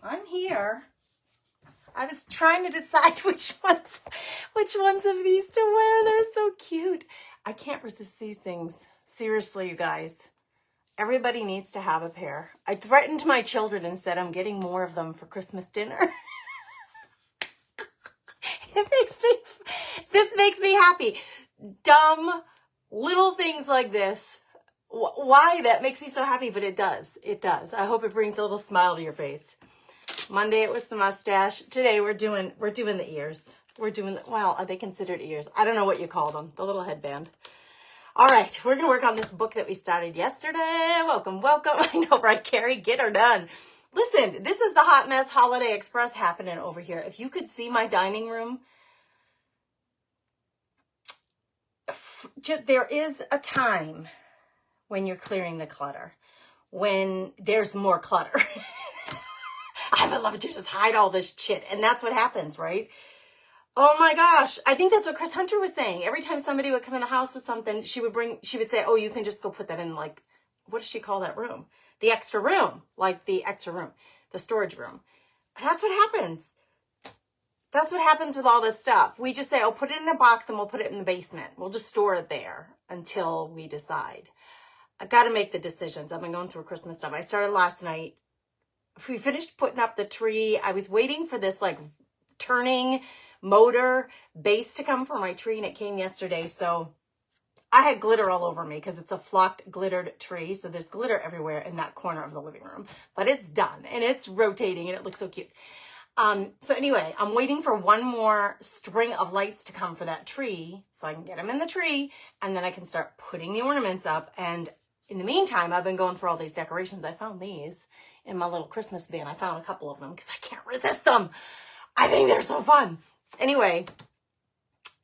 I'm here. I was trying to decide which ones of these to wear. They're so cute. I can't resist these things. Seriously, you guys. Everybody needs to have a pair. I threatened my children and said I'm getting more of them for Christmas dinner. This makes me happy. Dumb little things like this. Why that makes me so happy, but it does. It does. I hope it brings a little smile to your face. Monday it was the mustache. Today we're doing the ears. Well, are they considered ears? I don't know what you call them. The little headband. All right, we're going to work on this book that we started yesterday. Welcome, welcome. I know, right, Carrie? Get her done. Listen, this is the Hot Mess Holiday Express happening over here. If you could see my dining room, there is a time when you're clearing the clutter, when there's more clutter. I would love to just hide all this shit. And that's what happens, right? Oh my gosh. I think that's what Chris Hunter was saying. Every time somebody would come in the house with something, she would say, oh, you can just go put that in, like, what does she call that room? The extra room, the storage room. That's what happens. That's what happens with all this stuff. We just say, oh, put it in a box and we'll put it in the basement. We'll just store it there until we decide. I got to make the decisions. I've been going through Christmas stuff. I started last night. We finished putting up the tree. I was waiting for this like turning motor base to come for my tree, and it came yesterday. So I had glitter all over me because it's a flocked glittered tree. So there's glitter everywhere in that corner of the living room, but it's done and it's rotating and it looks so cute. So anyway, I'm waiting for one more string of lights to come for that tree so I can get them in the tree, and then I can start putting the ornaments up. And in the meantime, I've been going through all these decorations. I found these in my little Christmas bin. I found a couple of them because I can't resist them. I think they're so fun. Anyway,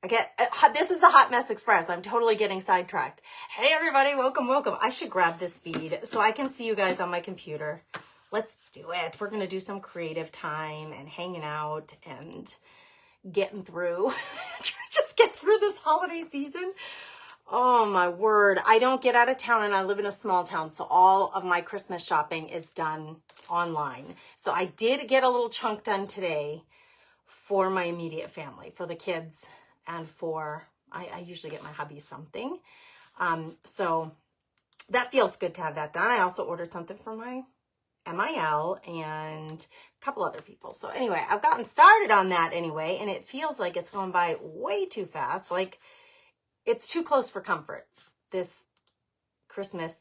this is the Hot Mess Express. I'm totally getting sidetracked. Hey everybody, welcome, welcome. I should grab this bead so I can see you guys on my computer. Let's do it. We're going to do some creative time and hanging out and getting through. Just get through this holiday season. Oh my word. I don't get out of town and I live in a small town. So all of my Christmas shopping is done online. So I did get a little chunk done today for my immediate family, for the kids, and I usually get my hubby something. So that feels good to have that done. I also ordered something for my MIL and a couple other people. So anyway, I've gotten started on that anyway, and it feels like it's going by way too fast. Like it's too close for comfort. This Christmas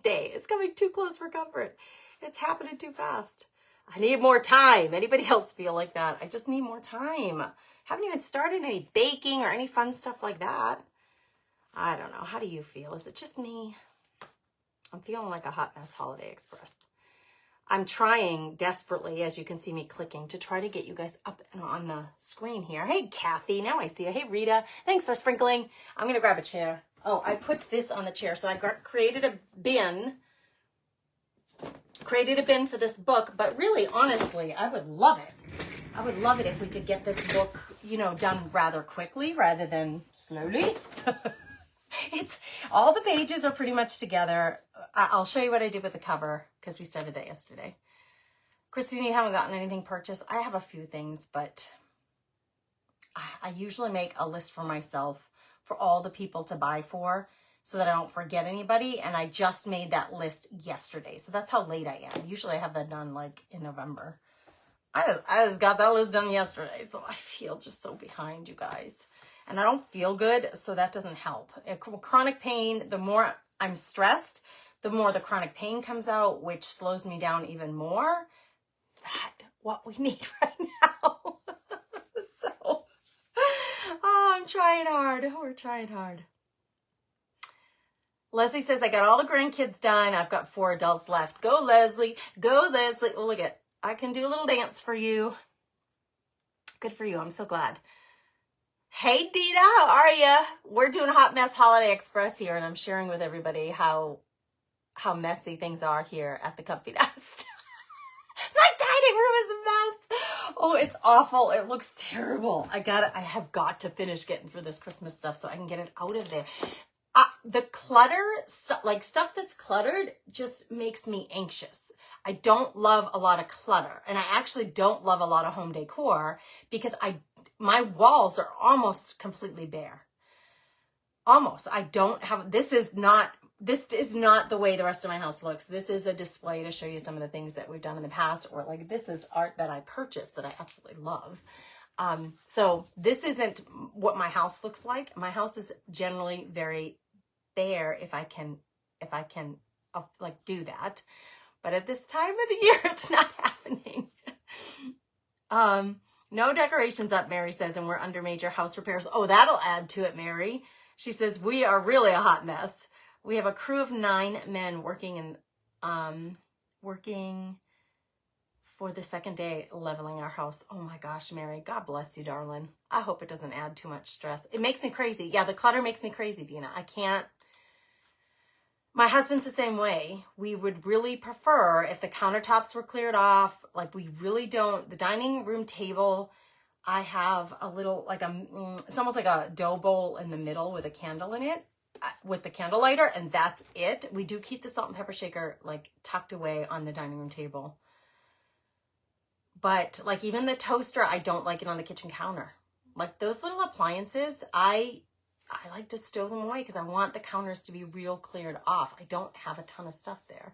day is coming too close for comfort. It's happening too fast. I need more time. Anybody else feel like that? I just need more time. Haven't even started any baking or any fun stuff like that. I don't know. How do you feel? Is it just me? I'm feeling like a Hot Mess Holiday Express. I'm trying desperately, as you can see me clicking, to try to get you guys up and on the screen here. Hey, Kathy. Now I see you. Hey, Rita. Thanks for sprinkling. I'm going to grab a chair. Oh, I put this on the chair. So I created a bin. Created a bin for this book. But really, honestly, I would love it. I would love it if we could get this book, done rather quickly rather than slowly. It's all the pages are pretty much together. I'll show you what I did with the cover because we started that yesterday. Christine, you haven't gotten anything purchased? I have a few things, but I usually make a list for myself for all the people to buy for so that I don't forget anybody. And I just made that list yesterday. So that's how late I am. Usually I have that done like in November. I just got that list done yesterday. So I feel just so behind, you guys. And I don't feel good, so that doesn't help. Chronic pain, the more I'm stressed, the more the chronic pain comes out, which slows me down even more. That's what we need right now. So, I'm trying hard. We're trying hard. Leslie says, I got all the grandkids done. I've got 4 adults left. Go, Leslie. Go, Leslie. Oh, look at, I can do a little dance for you. Good for you. I'm so glad. Hey, Dita, how are you? We're doing a Hot Mess Holiday Express here, and I'm sharing with everybody how messy things are here at the Comfy Nest. My dining room is a mess. Oh, it's awful. It looks terrible. I have got to finish getting through this Christmas stuff so I can get it out of there. The clutter, like stuff that's cluttered, just makes me anxious. I don't love a lot of clutter, and I actually don't love a lot of home decor because my walls are almost completely bare. Almost. I don't have, this is not the way the rest of my house looks. This is a display to show you some of the things that we've done in the past, or like this is art that I purchased that I absolutely love. So this isn't what my house looks like. My house is generally very bare if I can like do that. But at this time of the year, it's not happening. No decorations up, Mary says, and we're under major house repairs. Oh, that'll add to it, Mary. She says, we are really a hot mess. We have a crew of 9 men working for the second day leveling our house. Oh my gosh, Mary, God bless you, darling. I hope it doesn't add too much stress. It makes me crazy. Yeah, the clutter makes me crazy, Dina. I can't. My husband's the same way. We would really prefer if the countertops were cleared off. Like we really don't. The dining room table, I have a little, like it's almost like a dough bowl in the middle with a candle in it, with the candle lighter, and that's it. We do keep the salt and pepper shaker like tucked away on the dining room table. But like even the toaster, I don't like it on the kitchen counter. Like those little appliances, I like to stow them away because I want the counters to be real cleared off. I don't have a ton of stuff there.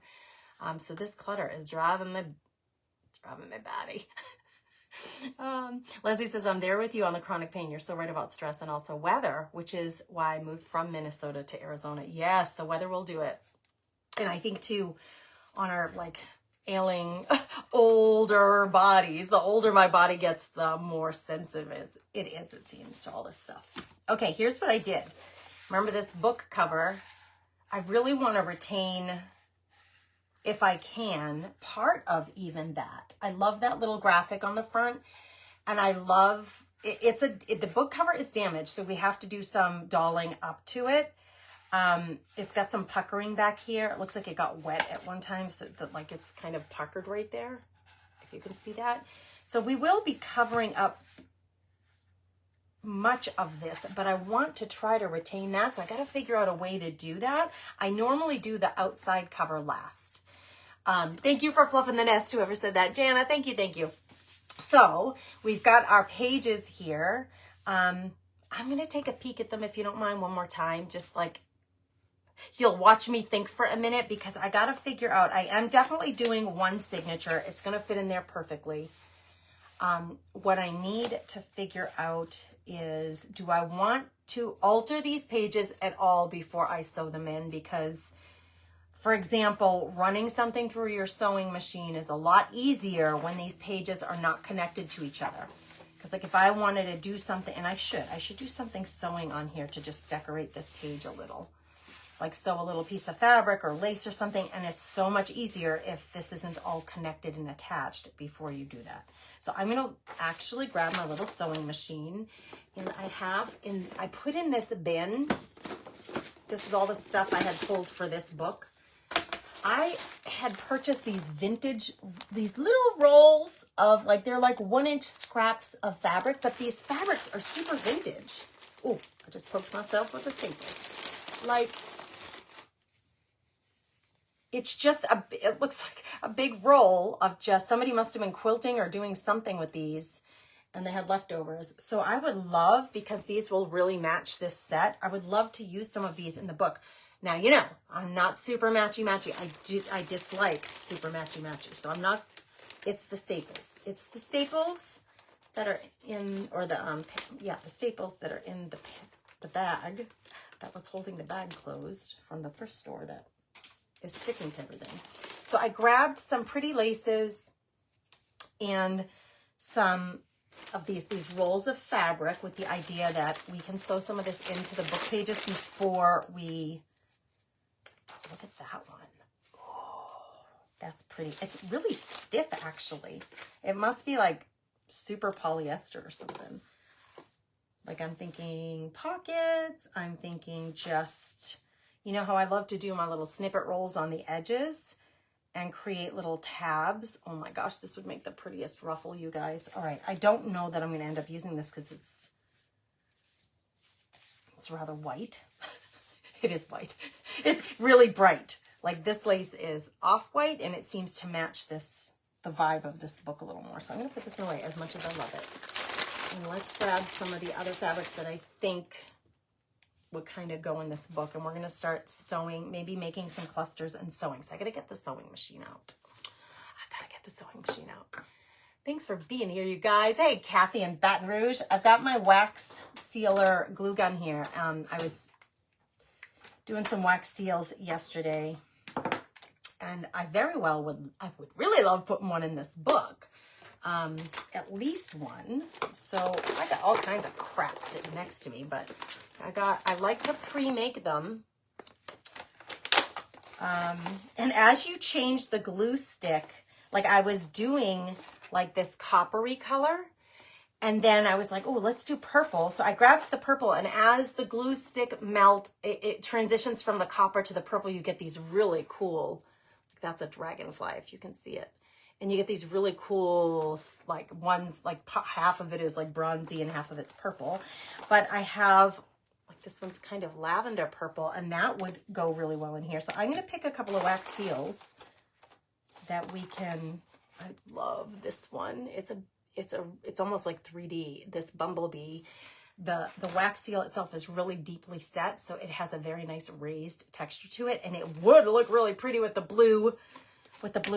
So this clutter is driving me batty. Leslie says, I'm there with you on the chronic pain. You're so right about stress and also weather, which is why I moved from Minnesota to Arizona. Yes, the weather will do it. And I think too, on our like ailing older bodies, the older my body gets, the more sensitive it seems to all this stuff. Okay, here's what I did. Remember this book cover? I really want to retain, if I can, part of even that. I love that little graphic on the front, and I love it. The book cover is damaged, so we have to do some dolling up to it. It's got some puckering back here. It looks like it got wet at one time, so that like it's kind of puckered right there, if you can see that. So we will be covering up much of this, but I want to try to retain that, so I got to figure out a way to do that. I normally do the outside cover last. Thank you for fluffing the nest, whoever said that. Jana, thank you. So we've got our pages here. I'm going to take a peek at them, if you don't mind, one more time. Just like, you'll watch me think for a minute, because I got to figure out, I am definitely doing one signature. It's going to fit in there perfectly. What I need to figure out is, do I want to alter these pages at all before I sew them in? Because, for example, running something through your sewing machine is a lot easier when these pages are not connected to each other. Because like if I wanted to do something, and I should do something sewing on here to just decorate this page a little. Like sew a little piece of fabric or lace or something, and it's so much easier if this isn't all connected and attached before you do that. So I'm going to actually grab my little sewing machine, and I put in this bin. This is all the stuff I had pulled for this book. I had purchased these little rolls of like, they're like 1-inch scraps of fabric, but these fabrics are super vintage. Oh, I just poked myself with a staple. Like, it's just it looks like a big roll of just, somebody must have been quilting or doing something with these, and they had leftovers. So I would love, because these will really match this set, I would love to use some of these in the book. Now, you know, I'm not super matchy-matchy. I dislike super matchy-matchy. So I'm not, it's the staples. It's the staples that are in, or the staples that are in the bag that was holding the bag closed from the thrift store that is sticking to everything. So I grabbed some pretty laces and some of these rolls of fabric with the idea that we can sew some of this into the book pages before we, look at that one. Oh, that's pretty. It's really stiff, actually. It must be like super polyester or something. Like I'm thinking pockets. I'm thinking just, you know how I love to do my little snippet rolls on the edges and create little tabs. Oh my gosh, this would make the prettiest ruffle, you guys. All right, I don't know that I'm going to end up using this because it's rather white. It is white. It's really bright. Like this lace is off-white and it seems to match this, the vibe of this book a little more. So I'm going to put this away as much as I love it. And let's grab some of the other fabrics that I think would kind of go in this book. And we're going to start sewing, maybe making some clusters and sewing. So I got to get the sewing machine out. Thanks for being here, you guys. Hey, Kathy in Baton Rouge. I've got my wax sealer glue gun here. I was doing some wax seals yesterday, and I would really love putting one in this book. At least one. So I got all kinds of crap sitting next to me, but I like to pre-make them. And as you change the glue stick, like I was doing like this coppery color, and then I was like, oh, let's do purple. So I grabbed the purple, and as the glue stick it transitions from the copper to the purple, you get these really cool, that's a dragonfly if you can see it. And you get these really cool, like ones, like half of it is like bronzy and half of it's purple. But I have, like this one's kind of lavender purple, and that would go really well in here. So I'm going to pick a couple of wax seals that we can, I love this one. It's almost like 3D, this bumblebee. The wax seal itself is really deeply set, so it has a very nice raised texture to it, and it would look really pretty with the blue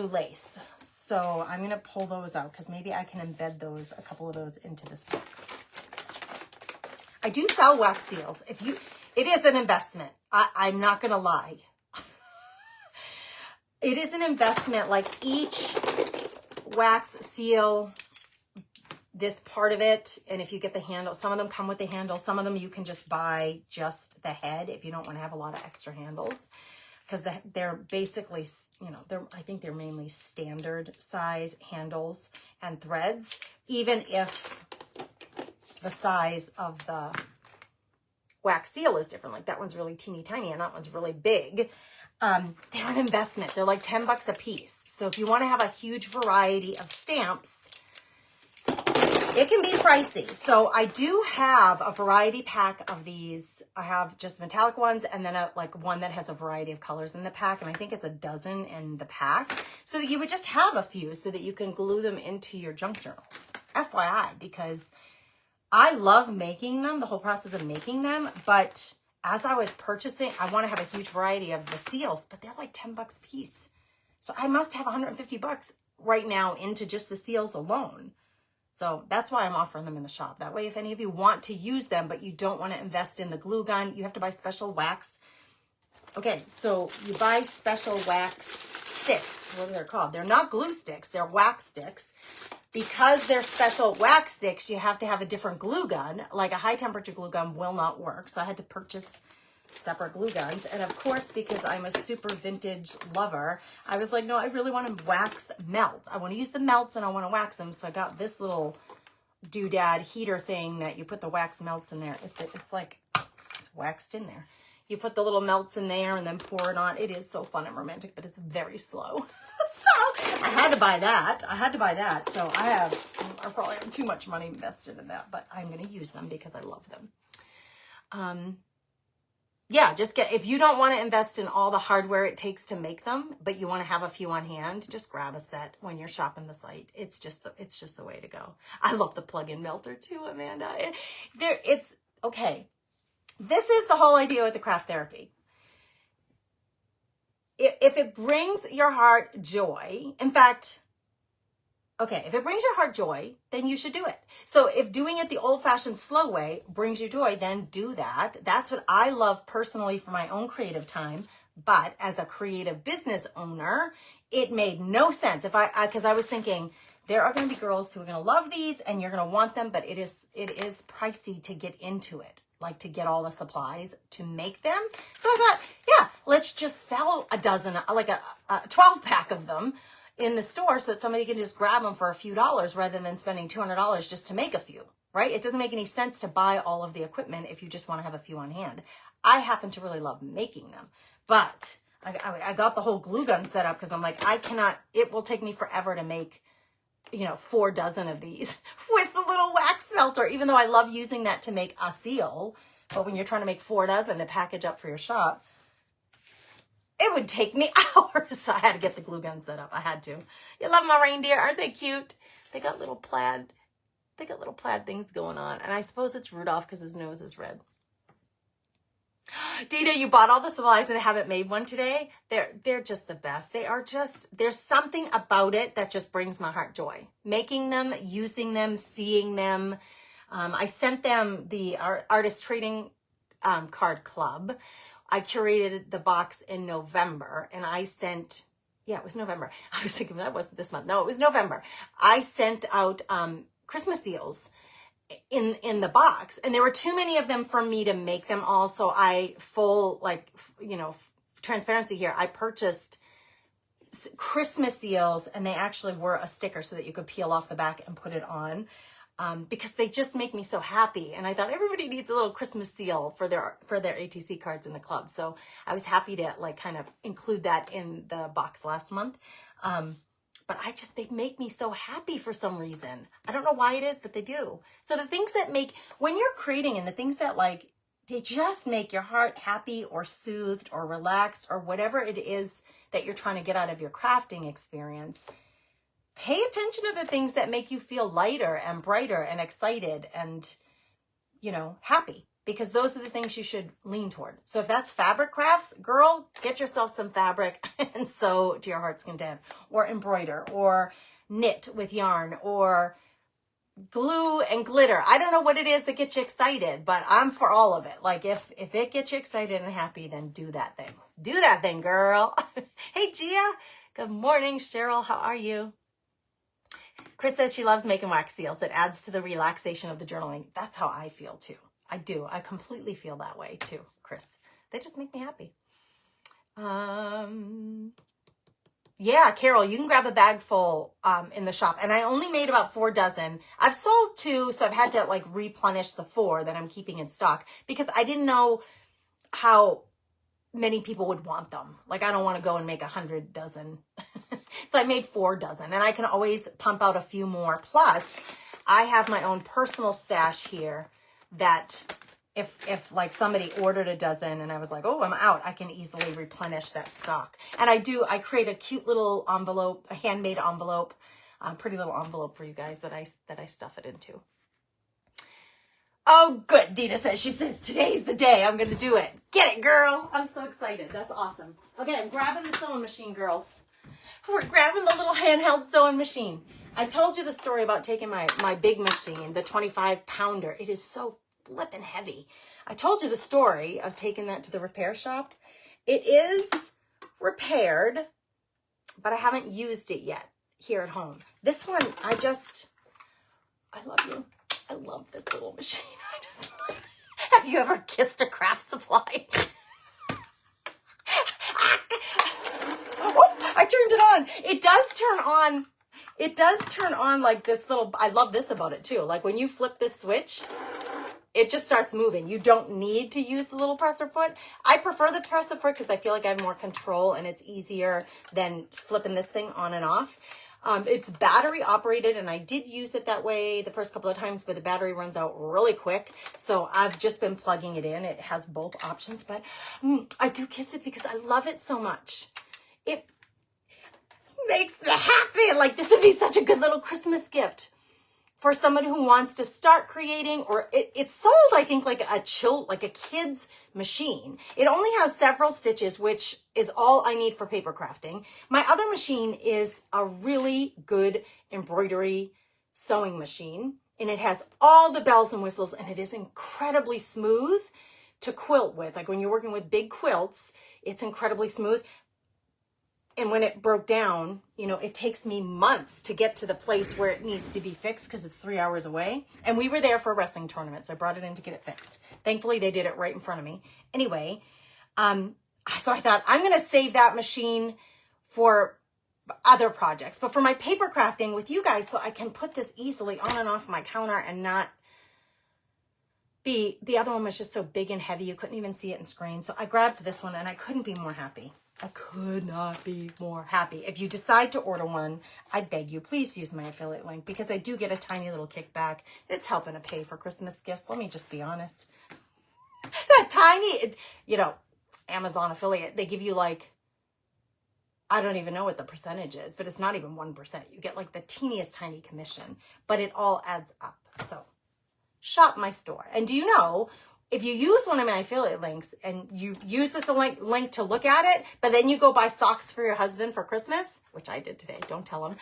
lace. So I'm going to pull those out because maybe I can embed a couple of those into this book. I do sell wax seals. It is an investment. I'm not going to lie. It is an investment. Like each wax seal, this part of it, and if you get the handle, some of them come with the handle. Some of them you can just buy just the head if you don't want to have a lot of extra handles. Because they're basically, I think they're mainly standard size handles and threads, even if the size of the wax seal is different. Like that one's really teeny tiny and that one's really big. They're an investment. They're like $10 a piece. So if you want to have a huge variety of stamps, it can be pricey. So I do have a variety pack of these. I have just metallic ones and then one that has a variety of colors in the pack. And I think it's a dozen in the pack. So that you would just have a few so that you can glue them into your junk journals. FYI, because I love making them, the whole process of making them. But as I was purchasing, I want to have a huge variety of the seals, but they're like $10 a piece. So I must have $150 right now into just the seals alone. So that's why I'm offering them in the shop. That way, if any of you want to use them, but you don't want to invest in the glue gun, you have to buy special wax. Okay, so you buy special wax sticks. What are they called? They're not glue sticks. They're wax sticks. Because they're special wax sticks, you have to have a different glue gun. Like a high temperature glue gun will not work. So I had to purchase separate glue guns. And of course, because I'm a super vintage lover, I was like, no, I really want to wax melt. I want to use the melts and I want to wax them. So I got this little doodad heater thing that you put the wax melts in there. It's like, it's waxed in there. You put the little melts in there and then pour it on. It is so fun and romantic, but it's very slow. So I had to buy that. So I probably have too much money invested in that, but I'm going to use them because I love them. Yeah, if you don't want to invest in all the hardware it takes to make them, but you want to have a few on hand, just grab a set when you're shopping the site. It's just the way to go. I love the plug-in melter too, Amanda. It's okay. This is the whole idea with the craft therapy. If it brings your heart joy, in fact, okay, if it brings your heart joy, then you should do it. So if doing it the old-fashioned slow way brings you joy, then do that. That's what I love personally for my own creative time. But as a creative business owner, it made no sense. Because I was thinking, there are going to be girls who are going to love these and you're going to want them, but it is pricey to get into it. Like to get all the supplies to make them. So I thought, yeah, let's just sell a dozen, like a 12 pack of them in the store so that somebody can just grab them for a few dollars rather than spending $200 just to make a few, right? It doesn't make any sense to buy all of the equipment if you just want to have a few on hand. I happen to really love making them, but I got the whole glue gun set up because I'm like, it will take me forever to make 4 dozen of these with the little wax melter, even though I love using that to make a seal. But when you're trying to make 4 dozen to package up for your shop, it would take me hours. So I had to get the glue gun set up. I had to. You love my reindeer? Aren't they cute? They got little plaid things going on. And I suppose it's Rudolph because his nose is red. Dina, you bought all the supplies and haven't made one today? They're just the best. They are just, there's something about it that just brings my heart joy. Making them, using them, seeing them. I sent them the Artist Trading Card Club. I curated the box in November and I sent, yeah, it was November. I was thinking that wasn't this month. No, it was November. I sent out Christmas seals in the box, and there were too many of them for me to make them all. So I transparency here. I purchased Christmas seals and they actually were a sticker so that you could peel off the back and put it on. Because they just make me so happy. And I thought everybody needs a little Christmas seal for their ATC cards in the club. So I was happy to like kind of include that in the box last month. But they make me so happy for some reason. I don't know why it is, but they do. So the things that when you're creating and the things that like, they just make your heart happy or soothed or relaxed or whatever it is that you're trying to get out of your crafting experience. Pay attention to the things that make you feel lighter and brighter and excited and, happy, because those are the things you should lean toward. So if that's fabric crafts, girl, get yourself some fabric and sew to your heart's content, or embroider, or knit with yarn, or glue and glitter. I don't know what it is that gets you excited, but I'm for all of it. Like if it gets you excited and happy, then do that thing. Do that thing, girl. Hey, Gia. Good morning, Cheryl. How are you? Chris says she loves making wax seals. It adds to the relaxation of the journaling. That's how I feel too. I do. I completely feel that way too, Chris. They just make me happy. Yeah, Carol, you can grab a bag full in the shop. And I only made about 4 dozen. I've sold 2, so I've had to like replenish the 4 that I'm keeping in stock because I didn't know how many people would want them. Like I don't want to go and make 100 dozen. So I made 4 dozen and I can always pump out a few more. Plus I have my own personal stash here that if like somebody ordered a dozen and I was like, oh, I'm out, I can easily replenish that stock. And I create a cute little envelope, a handmade envelope, pretty little envelope for you guys that I stuff it into. Oh, good. Dina says, she says, today's the day. I'm going to do it. Get it, girl. I'm so excited. That's awesome. Okay, I'm grabbing the sewing machine, girls. We're grabbing the little handheld sewing machine. I told you the story about taking my big machine, the 25-pounder. It is so flippin' heavy. I told you the story of taking that to the repair shop. It is repaired, but I haven't used it yet here at home. This one, I love you. I love this little machine. Have you ever kissed a craft supply? Oh, I turned it on. It does turn on. It does turn on like this little, I love this about it too. Like when you flip this switch, it just starts moving. You don't need to use the little presser foot. I prefer the presser foot because I feel like I have more control and it's easier than flipping this thing on and off. It's battery operated and I did use it that way the first couple of times, but the battery runs out really quick. So I've just been plugging it in. It has both options, but I do kiss it because I love it so much. It makes me happy. Like this would be such a good little Christmas gift for someone who wants to start creating, or it's sold, I think, like a kid's machine. It only has several stitches, which is all I need for paper crafting. My other machine is a really good embroidery sewing machine, and it has all the bells and whistles, and it is incredibly smooth to quilt with. Like when you're working with big quilts, it's incredibly smooth. And when it broke down, it takes me months to get to the place where it needs to be fixed because it's 3 hours away. And we were there for a wrestling tournament, so I brought it in to get it fixed. Thankfully, they did it right in front of me. Anyway, so I thought I'm going to save that machine for other projects. But for my paper crafting with you guys, so I can put this easily on and off my counter and not be, the other one was just so big and heavy, you couldn't even see it in screen. So I grabbed this one and I couldn't be more happy. I could not be more happy. If you decide to order one, I beg you, please use my affiliate link because I do get a tiny little kickback. It's helping to pay for Christmas gifts. Let me just be honest. That tiny, Amazon affiliate, they give you like I don't even know what the percentage is, but it's not even 1%. You get like the teeniest tiny commission, but it all adds up. So shop my store. And do you know, if you use one of my affiliate links and you use this link to look at it, but then you go buy socks for your husband for Christmas, which I did today, don't tell him.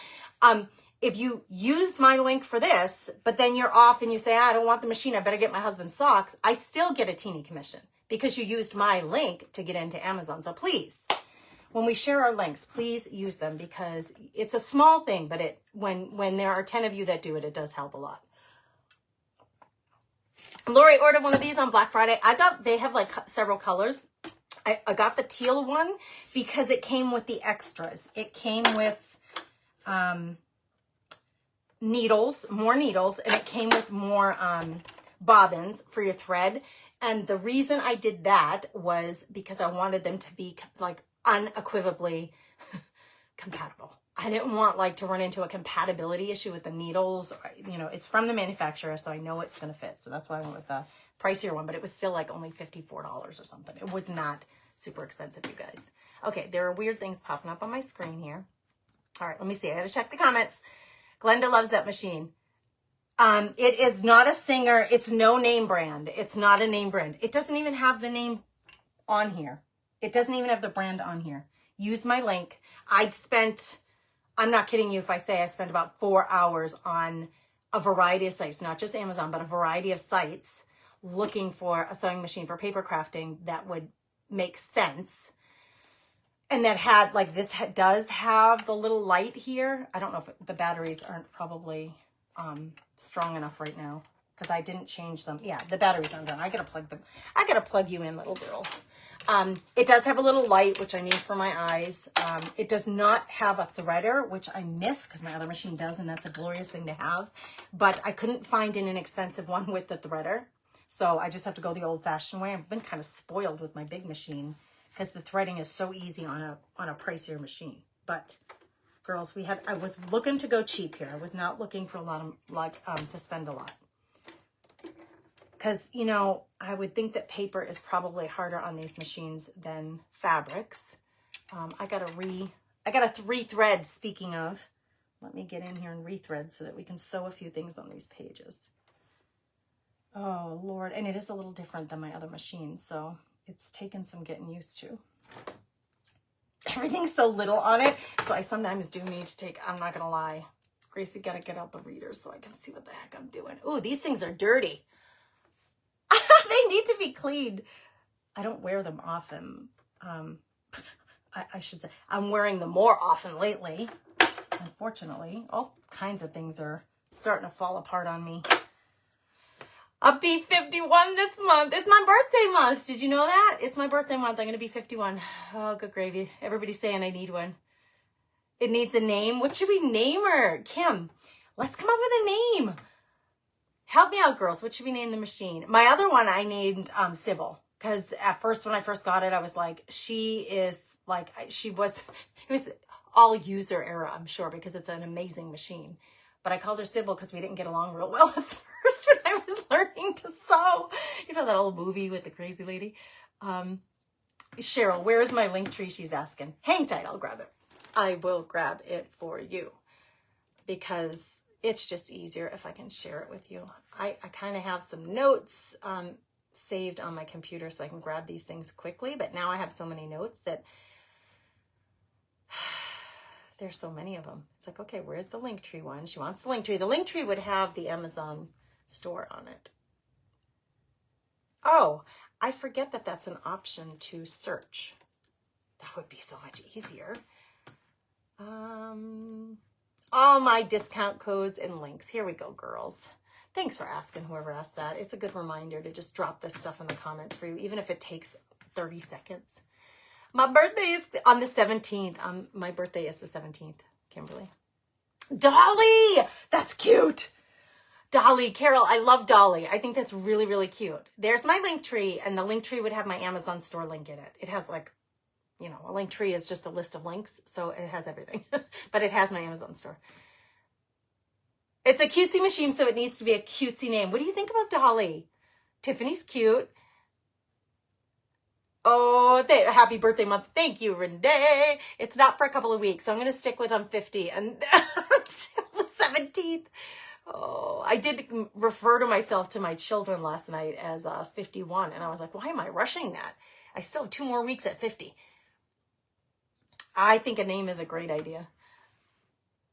If you use my link for this, but then you're off and you say, I don't want the machine, I better get my husband's socks, I still get a teeny commission because you used my link to get into Amazon. So please, when we share our links, please use them because it's a small thing, but when there are 10 of you that do it, it does help a lot. Lori ordered one of these on Black Friday. They have like several colors. I got the teal one because it came with the extras. It came with needles, more needles, and it came with more bobbins for your thread. And the reason I did that was because I wanted them to be like unequivocally compatible. I didn't want like to run into a compatibility issue with the needles. You know, it's from the manufacturer, so I know it's going to fit. So that's why I went with the pricier one, but it was still like only $54 or something. It was not super expensive, you guys. Okay, there are weird things popping up on my screen here. All right, let me see. I got to check the comments. Glenda loves that machine. It is not a Singer. It's no name brand. It's not a name brand. It doesn't even have the name on here. It doesn't even have the brand on here. Use my link. I'm not kidding you if I say I spent about 4 hours on a variety of sites, not just Amazon, but a variety of sites looking for a sewing machine for paper crafting that would make sense. And that had, like, this does have the little light here. I don't know if the batteries aren't probably strong enough right now because I didn't change them. Yeah, the batteries aren't done. I gotta plug them. I gotta plug you in, little girl. It does have a little light, which I need for my eyes. It does not have a threader, which I miss because my other machine does, and that's a glorious thing to have. But I couldn't find an inexpensive one with the threader. So I just have to go the old-fashioned way. I've been kind of spoiled with my big machine because the threading is so easy on a pricier machine. But girls, I was looking to go cheap here. I was not looking for a lot of, to spend a lot. Because, you know, I would think that paper is probably harder on these machines than fabrics. I got to rethread, speaking of. Let me get in here and rethread so that we can sew a few things on these pages. Oh, Lord. And it is a little different than my other machine, so it's taken some getting used to. Everything's so little on it, so I sometimes do need to take, I'm not going to lie, Gracie, got to get out the reader so I can see what the heck I'm doing. Ooh, these things are dirty. They need to be cleaned. I don't wear them often. I should say I'm wearing them more often lately. Unfortunately, all kinds of things are starting to fall apart on me. I'll be 51 this month. It's my birthday month. Did you know that? It's my birthday month. I'm going to be 51. Oh, good gravy. Everybody's saying I need one. It needs a name. What should we name her? Kim, let's come up with a name. Help me out, girls. What should we name the machine? My other one I named Sybil. Because at first, when I first got it, I was like, it was all user error, I'm sure, because it's an amazing machine. But I called her Sybil because we didn't get along real well at first when I was learning to sew. You know that old movie with the crazy lady? Cheryl, where is my link tree? She's asking. Hang tight, I'll grab it. I will grab it for you because it's just easier if I can share it with you. I kind of have some notes saved on my computer so I can grab these things quickly, but now I have so many notes that there's so many of them. It's like, okay, where's the Linktree one? She wants the Linktree. The Linktree would have the Amazon store on it. Oh, I forget that that's an option to search. That would be so much easier. All my discount codes and links. Here we go, girls. Thanks for asking, whoever asked that. It's a good reminder to just drop this stuff in the comments for you, even if it takes 30 seconds. My birthday is on the 17th. My birthday is the 17th, Kimberly. Dolly! That's cute. Dolly, Carol, I love Dolly. I think that's really, really cute. There's my Linktree, and the Linktree would have my Amazon store link in it. It has like, you know, a Linktree is just a list of links, so it has everything. But it has my Amazon store. It's a cutesy machine, so it needs to be a cutesy name. What do you think about Dolly? Tiffany's cute. Oh, happy birthday month. Thank you, Renee. It's not for a couple of weeks, so I'm going to stick with 50 and until the 17th. Oh, I did refer to myself to my children last night as 51, and I was like, why am I rushing that? I still have 2 more weeks at 50. I think a name is a great idea.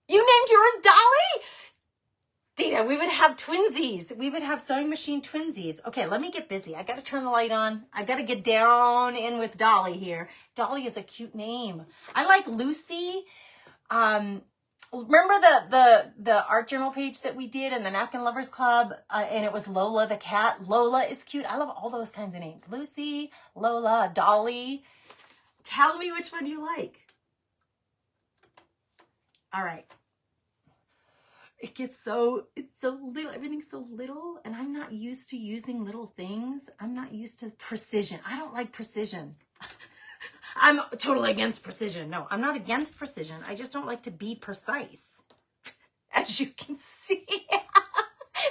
You named yours Dolly? Dana, we would have twinsies. We would have sewing machine twinsies. Okay, let me get busy. I got to turn the light on. I got to get down in with Dolly here. Dolly is a cute name. I like Lucy. Remember the art journal page that we did in the Napkin Lovers Club, and it was Lola the cat. Lola is cute. I love all those kinds of names. Lucy, Lola, Dolly. Tell me which one you like. All right. It's so little. Everything's so little, and I'm not used to using little things. I'm not used to precision. I don't like precision. I'm totally against precision. No, I'm not against precision. I just don't like to be precise. As you can see,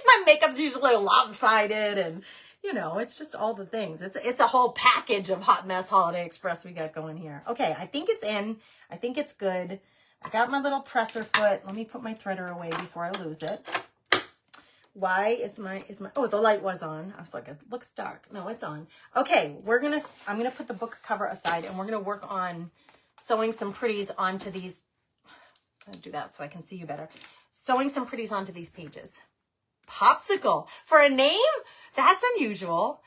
my makeup's usually lopsided, and you know, it's just all the things. It's a whole package of Hot Mess Holiday Express we got going here. Okay, I think it's in. I think it's good. I got my little presser foot. Let me put my threader away before I lose it. Why is my, oh, the light was on. I was like, it looks dark. No, it's on. Okay, I'm going to put the book cover aside, and we're going to work on sewing some pretties onto these. I'm going to do that so I can see you better. Sewing some pretties onto these pages. Popsicle. For a name? That's unusual.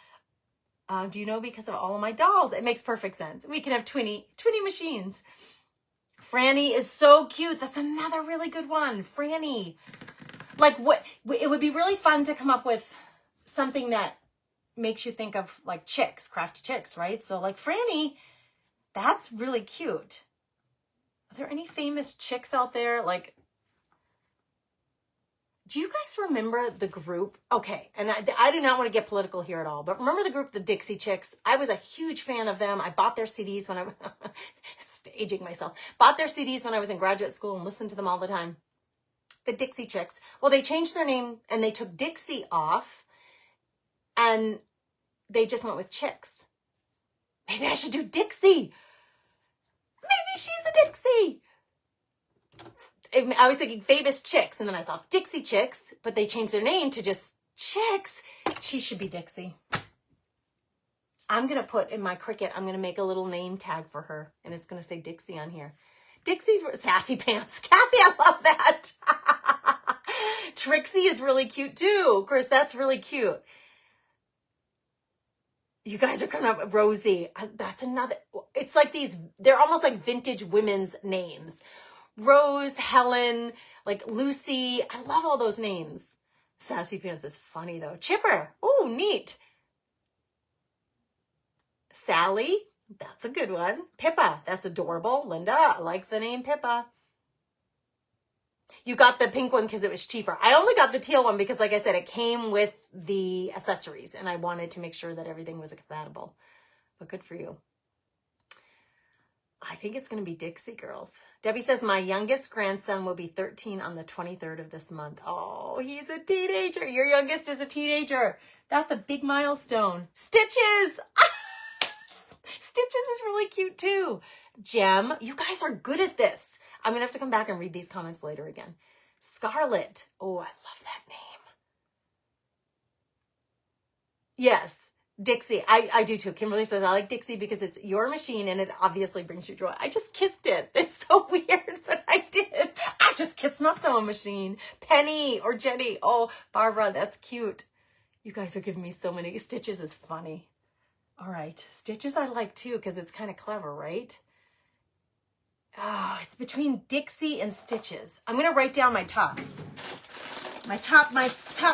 Do you know, because of all of my dolls? It makes perfect sense. We can have Twinny machines. Franny is so cute. That's another really good one. Franny. Like, what? It would be really fun to come up with something that makes you think of like chicks, crafty chicks, right? So like Franny, that's really cute. Are there any famous chicks out there? Like, do you guys remember the group? Okay, and I do not want to get political here at all, but remember the group, the Dixie Chicks? I was a huge fan of them. I bought their CDs when I was staging myself. Bought their CDs when I was in graduate school and listened to them all the time. The Dixie Chicks. Well, they changed their name and they took Dixie off and they just went with Chicks. Maybe I should do Dixie. Maybe she's a Dixie. I was thinking famous chicks, and then I thought Dixie Chicks, but they changed their name to just Chicks. She should be Dixie. I'm going to put in my Cricut, I'm going to make a little name tag for her, and it's going to say Dixie on here. Dixie's Sassy Pants. Kathy, I love that. Trixie is really cute too. Chris, that's really cute. You guys are coming up. Rosie, that's another. It's like these, they're almost like vintage women's names. Rose, Helen, like Lucy. I love all those names. Sassy Pants is funny though. Chipper. Oh, neat. Sally. That's a good one. Pippa. That's adorable. Linda. I like the name Pippa. You got the pink one because it was cheaper. I only got the teal one because, like I said, it came with the accessories and I wanted to make sure that everything was compatible. But good for you. I think it's going to be Dixie Girls. Debbie says, my youngest grandson will be 13 on the 23rd of this month. Oh, he's a teenager. Your youngest is a teenager. That's a big milestone. Stitches. Stitches is really cute too. Gem, you guys are good at this. I'm going to have to come back and read these comments later again. Scarlet. Oh, I love that name. Yes. Dixie. I do too. Kimberly says, I like Dixie because it's your machine and it obviously brings you joy. I just kissed it. It's so weird, but I did. I just kissed my sewing machine. Penny or Jenny. Oh, Barbara, that's cute. You guys are giving me so many. Stitches is funny. All right. Stitches I like too because it's kind of clever, right? Oh, it's between Dixie and Stitches. I'm going to write down my tops. My top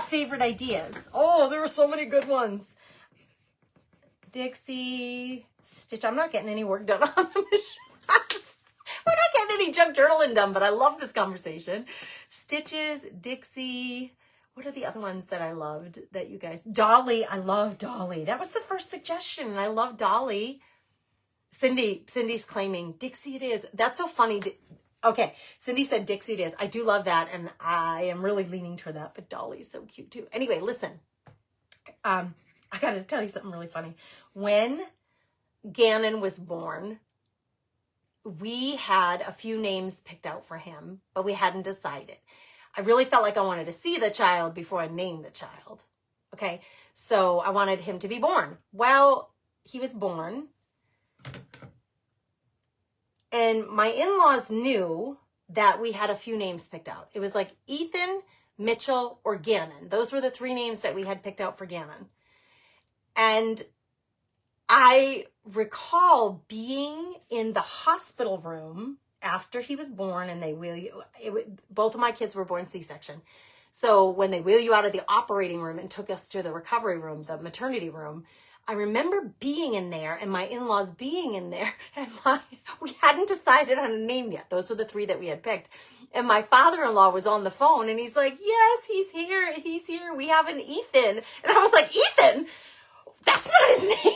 favorite ideas. Oh, there are so many good ones. Dixie, Stitch. I'm not getting any work done on the machine. We're not getting any junk journaling done, but I love this conversation. Stitches, Dixie. What are the other ones that I loved that you guys? Dolly. I love Dolly. That was the first suggestion, and I love Dolly. Cindy's claiming Dixie it is. That's so funny. Okay, Cindy said Dixie it is. I do love that, and I am really leaning toward that, but Dolly's so cute too. Anyway, listen. I got to tell you something really funny. When Gannon was born, we had a few names picked out for him, but we hadn't decided. I really felt like I wanted to see the child before I named the child. Okay, so I wanted him to be born. Well, he was born, and my in-laws knew that we had a few names picked out. It was like Ethan, Mitchell, or Gannon. Those were the three names that we had picked out for Gannon. And I recall being in the hospital room after he was born, and they wheel you, both of my kids were born C-section. So when they wheel you out of the operating room and took us to the recovery room, the maternity room, I remember being in there and my in-laws being in there, and we hadn't decided on a name yet. Those were the three that we had picked. And my father-in-law was on the phone, and he's like, yes, he's here. We have an Ethan. And I was like, Ethan? That's not his name.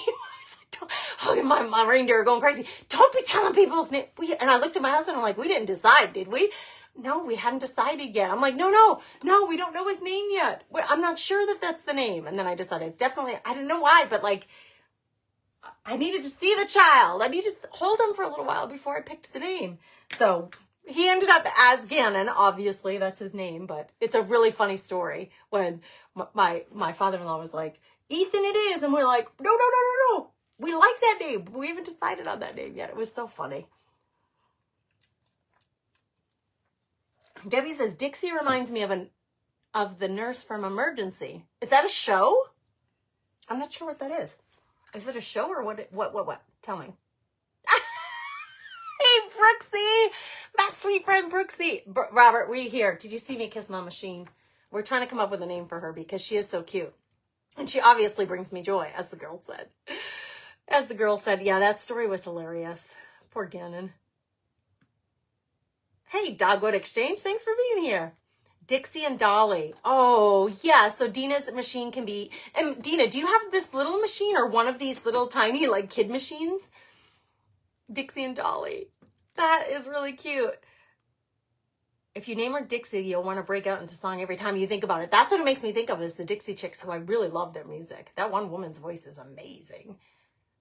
Oh, my reindeer are going crazy. Don't be telling people's name. And I looked at my husband, I'm like, we didn't decide, did we? No, we hadn't decided yet. I'm like, no, we don't know his name yet. I'm not sure that that's the name. And then I decided it's definitely, I don't know why, but like, I needed to see the child. I needed to hold him for a little while before I picked the name. So he ended up as Gannon, obviously, that's his name, but it's a really funny story when my father-in-law was like, Ethan it is. And we're like, no. We like that name. We haven't decided on that name yet. It was so funny. Debbie says, Dixie reminds me of the nurse from Emergency. Is that a show? I'm not sure what that is. Is it a show or what? Tell me. Hey, Brooksy. My sweet friend Brooksy. Robert, we're here. Did you see me kiss my machine? We're trying to come up with a name for her because she is so cute. And she obviously brings me joy, as the girl said. As the girl said, yeah, that story was hilarious. Poor Gannon. Hey, Dogwood Exchange, thanks for being here. Dixie and Dolly. Oh, yeah, so Dina's machine can be... And Dina, do you have this little machine or one of these little tiny, like, kid machines? Dixie and Dolly. That is really cute. If you name her Dixie, you'll want to break out into song every time you think about it. That's what it makes me think of, is the Dixie Chicks, who I really love their music. That one woman's voice is amazing.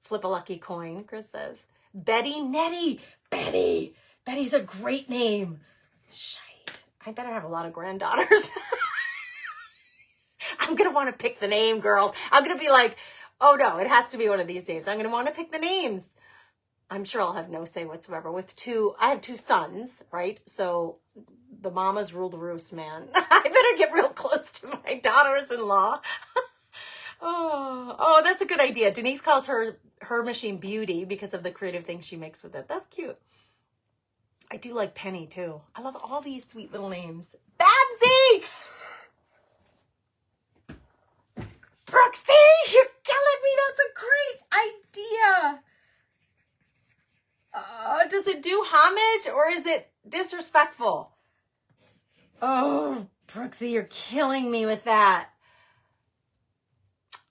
Flip a lucky coin, Chris says. Betty Nettie. Betty's a great name. Shite. I better have a lot of granddaughters. I'm going to want to pick the name, girls. I'm going to be like, oh no, it has to be one of these names. I'm going to want to pick the names. I'm sure I'll have no say whatsoever. I have two sons, right? So the mamas rule the roost, man. I better get real close to my daughters-in-law. Oh, that's a good idea. Denise calls her machine Beauty because of the creative things she makes with it. That's cute. I do like Penny too. I love all these sweet little names. Babsy! Brooksy, you're killing me. That's a great idea. Does it do homage or is it disrespectful? Oh, Brooksy, you're killing me with that.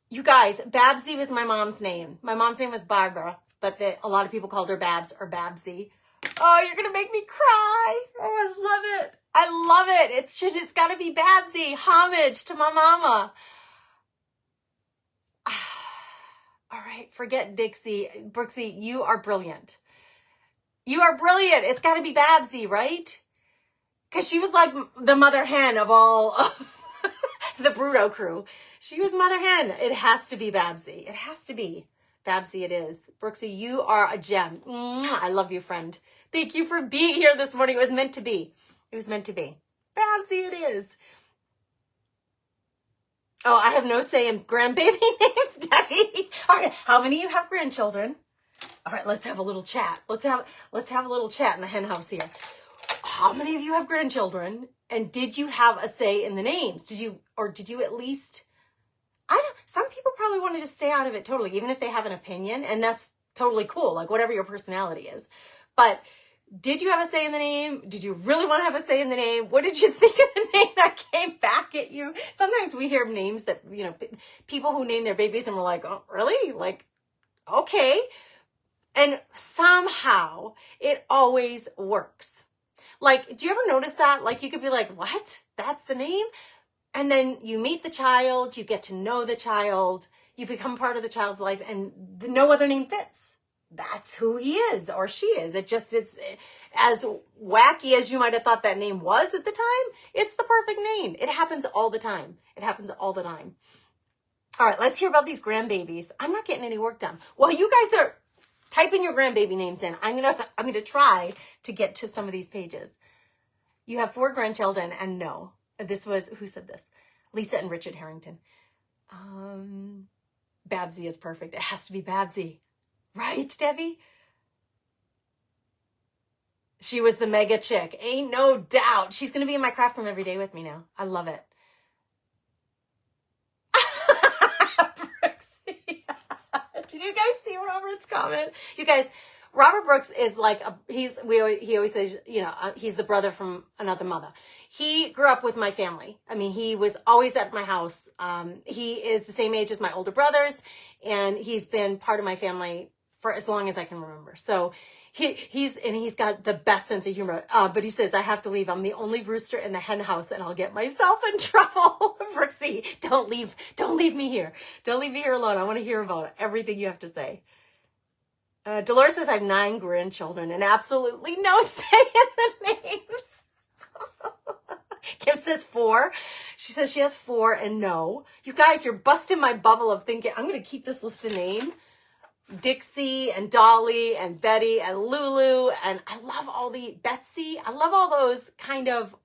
You guys, Babsy was my mom's name. My mom's name was Barbara, but a lot of people called her Babs or Babsy. Oh, you're going to make me cry. Oh, I love it. I love it. It's got to be Babsy. Homage to my mama. All right, forget Dixie. Brooksy, you are brilliant. You are brilliant. It's got to be Babsy, right? Because she was like the mother hen of all of the Bruto crew. She was mother hen. It has to be Babsy. It has to be. Babsy it is. Brooksy, you are a gem. I love you, friend. Thank you for being here this morning. It was meant to be. It was meant to be. Babsy it is. Oh, I have no say in grandbaby names, Debbie. All right, how many of you have grandchildren? All right, let's have a little chat. Let's have a little chat in the hen house here. How many of you have grandchildren? And did you have a say in the names? Did you at least... Some people probably want to just stay out of it totally, even if they have an opinion, and that's totally cool, like whatever your personality is. But did you have a say in the name? Did you really want to have a say in the name? What did you think of the name that came back at you? Sometimes we hear names that, people who name their babies and we're like, oh, really? Like, okay. And somehow it always works. Like, do you ever notice that? Like, you could be like, what? That's the name? And then you meet the child, you get to know the child, you become part of the child's life, and no other name fits. that's who he is or she is. It's as wacky as you might have thought that name was at the time. It's the perfect name. It happens all the time. It happens all the time. All right, let's hear about these grandbabies. I'm not getting any work done. While you guys are typing your grandbaby names in, I'm gonna try to get to some of these pages. You have 4 grandchildren, and no, this was, who said this? Lisa and Richard Harrington. Babsy is perfect. It has to be Babsy. Right, Debbie? She was the mega chick. Ain't no doubt. She's going to be in my craft room every day with me now. I love it. Did you guys see Robert's comment? You guys, Robert Brooks is like, he always says, you know, he's the brother from another mother. He grew up with my family. I mean, he was always at my house. He is the same age as my older brothers, and he's been part of my family for as long as I can remember. So he's got the best sense of humor. But he says, I have to leave. I'm the only rooster in the hen house, and I'll get myself in trouble. Brooksy, don't leave me here. Don't leave me here alone. I want to hear about everything you have to say. Dolores says, I have 9 grandchildren and absolutely no say in the names. Kim says 4. She says she has 4 and no. You guys, you're busting my bubble of thinking, I'm going to keep this list of names. Dixie and Dolly and Betty and Lulu. And I love all the Betsy. I love all those kind of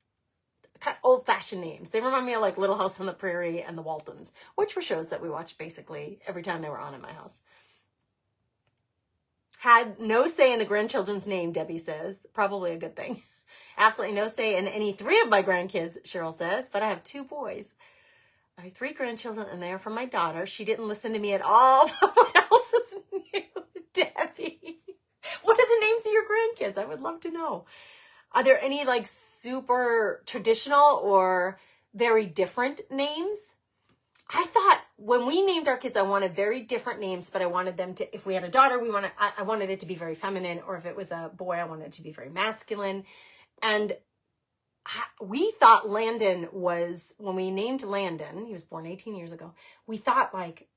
old-fashioned names. They remind me of like Little House on the Prairie and the Waltons, which were shows that we watched basically every time they were on in my house. Had no say in the grandchildren's name, Debbie says. Probably a good thing. Absolutely no say in any 3 of my grandkids, Cheryl says, but I have 2 boys. I have 3 grandchildren, and they are from my daughter. She didn't listen to me at all. Someone else is new, Debbie. What are the names of your grandkids? I would love to know. Are there any like super traditional or very different names? I thought when we named our kids, I wanted very different names, but I wanted them to, if we had a daughter, I wanted it to be very feminine, or if it was a boy, I wanted it to be very masculine. And we thought Landon was, when we named Landon, he was born 18 years ago, we thought like,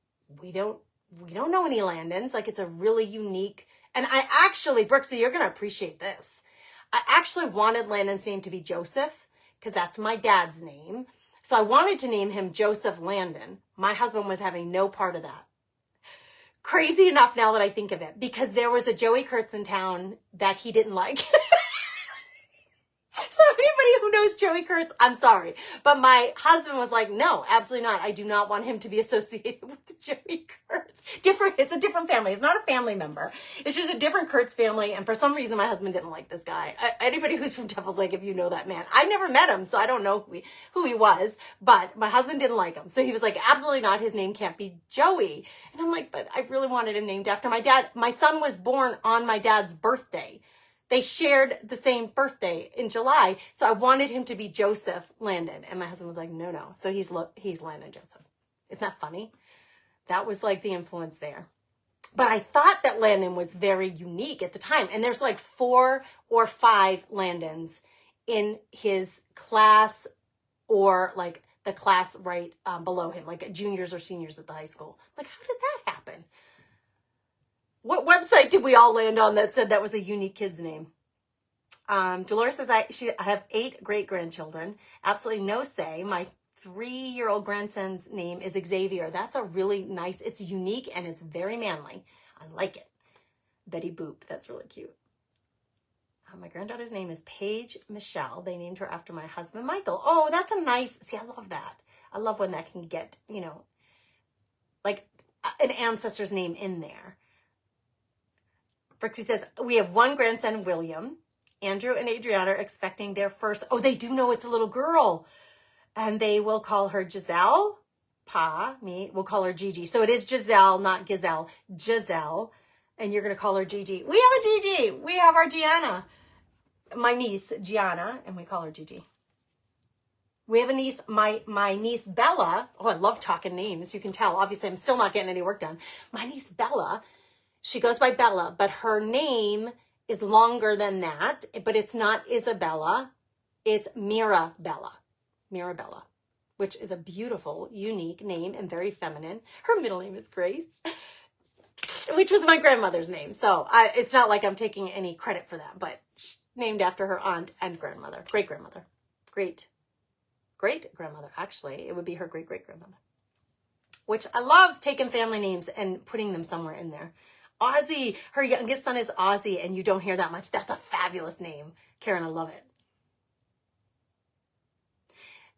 we don't know any Landons. Like, it's a really unique, and I actually, Brooksy, you're going to appreciate this. I actually wanted Landon's name to be Joseph, because that's my dad's name. So I wanted to name him Joseph Landon. My husband was having no part of that. Crazy enough now that I think of it, because there was a Joey Kurtz in town that he didn't like. So anybody who knows Joey Kurtz, I'm sorry. But my husband was like, no, absolutely not. I do not want him to be associated with Joey Kurtz. It's a different family. It's not a family member. It's just a different Kurtz family. And for some reason, my husband didn't like this guy. Anybody who's from Devil's Lake, if you know that man. I never met him, so I don't know who he was. But my husband didn't like him. So he was like, absolutely not. His name can't be Joey. And I'm like, but I really wanted him named after my dad. My son was born on my dad's birthday. They shared the same birthday in July, so I wanted him to be Joseph Landon, and my husband was like, no. So he's Landon Joseph. Isn't that funny? That was like the influence there. But I thought that Landon was very unique at the time, and there's like 4 or 5 Landons in his class, or like the class right below him, like juniors or seniors at the high school. Like, how did that happen? What website did we all land on that said that was a unique kid's name? Dolores says, I have 8 great-grandchildren. Absolutely no say. My 3-year-old grandson's name is Xavier. That's a really nice, it's unique, and it's very manly. I like it. Betty Boop. That's really cute. My granddaughter's name is Paige Michelle. They named her after my husband, Michael. Oh, that's a nice, see, I love that. I love when that can get, you know, like an ancestor's name in there. Brooksy says, we have 1 grandson, William. Andrew and Adriana are expecting their first. Oh, they do know it's a little girl. And they will call her Giselle. We'll call her Gigi. So it is Giselle, not Gazelle. Giselle. And you're going to call her Gigi. We have a Gigi. We have our Gianna. My niece, Gianna. And we call her Gigi. We have a niece, my niece, Bella. Oh, I love talking names. You can tell. Obviously, I'm still not getting any work done. My niece, Bella. She goes by Bella, but her name is longer than that, but it's not Isabella. It's Mirabella, which is a beautiful, unique name and very feminine. Her middle name is Grace. which was my grandmother's name. So it's not like I'm taking any credit for that, but named after her aunt and grandmother, great-grandmother, great-grandmother. Actually, it would be her great-great-grandmother, which I love taking family names and putting them somewhere in there. Ozzy, her youngest son is Ozzy, and you don't hear that much. That's a fabulous name. Karen, I love it.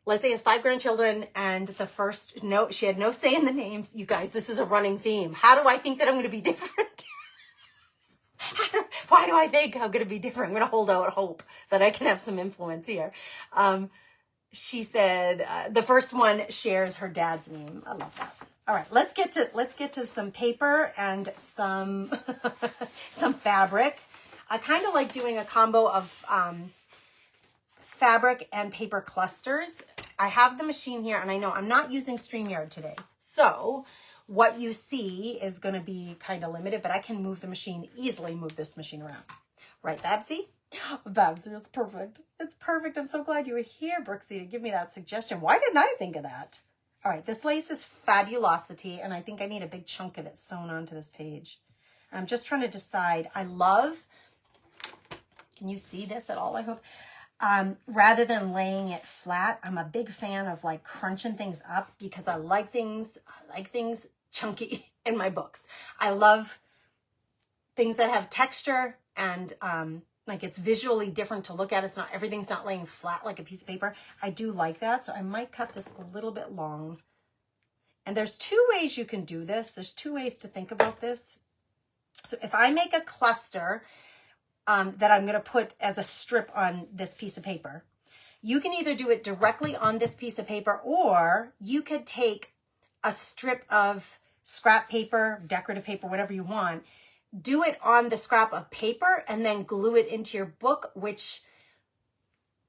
Leslie has 5 grandchildren, and the first, no, she had no say in the names. You guys, this is a running theme. How do I think that I'm going to be different? Why do I think I'm going to be different? I'm going to hold out hope that I can have some influence here. She said the first one shares her dad's name. I love that. All right, let's get to some paper and some some fabric. I kind of like doing a combo of fabric and paper clusters. I have the machine here, and I know I'm not using StreamYard today. So what you see is going to be kind of limited, but I can move the machine, easily move this machine around. Right, Babsy? Babsy, that's perfect. It's perfect. I'm so glad you were here, Brooksy, to give me that suggestion. Why didn't I think of that? All right, this lace is Fabulosity, and I think I need a big chunk of it sewn onto this page. I'm just trying to decide. I love, can you see this at all, I hope? Rather than laying it flat, I'm a big fan of like crunching things up because I like things chunky in my books. I love things that have texture and like it's visually different to look at. It's not, everything's not laying flat like a piece of paper. I do like that. So I might cut this a little bit long. And there's 2 ways you can do this. There's 2 ways to think about this. So if I make a cluster that I'm going to put as a strip on this piece of paper, you can either do it directly on this piece of paper, or you could take a strip of scrap paper, decorative paper, whatever you want, do it on the scrap of paper and then glue it into your book, which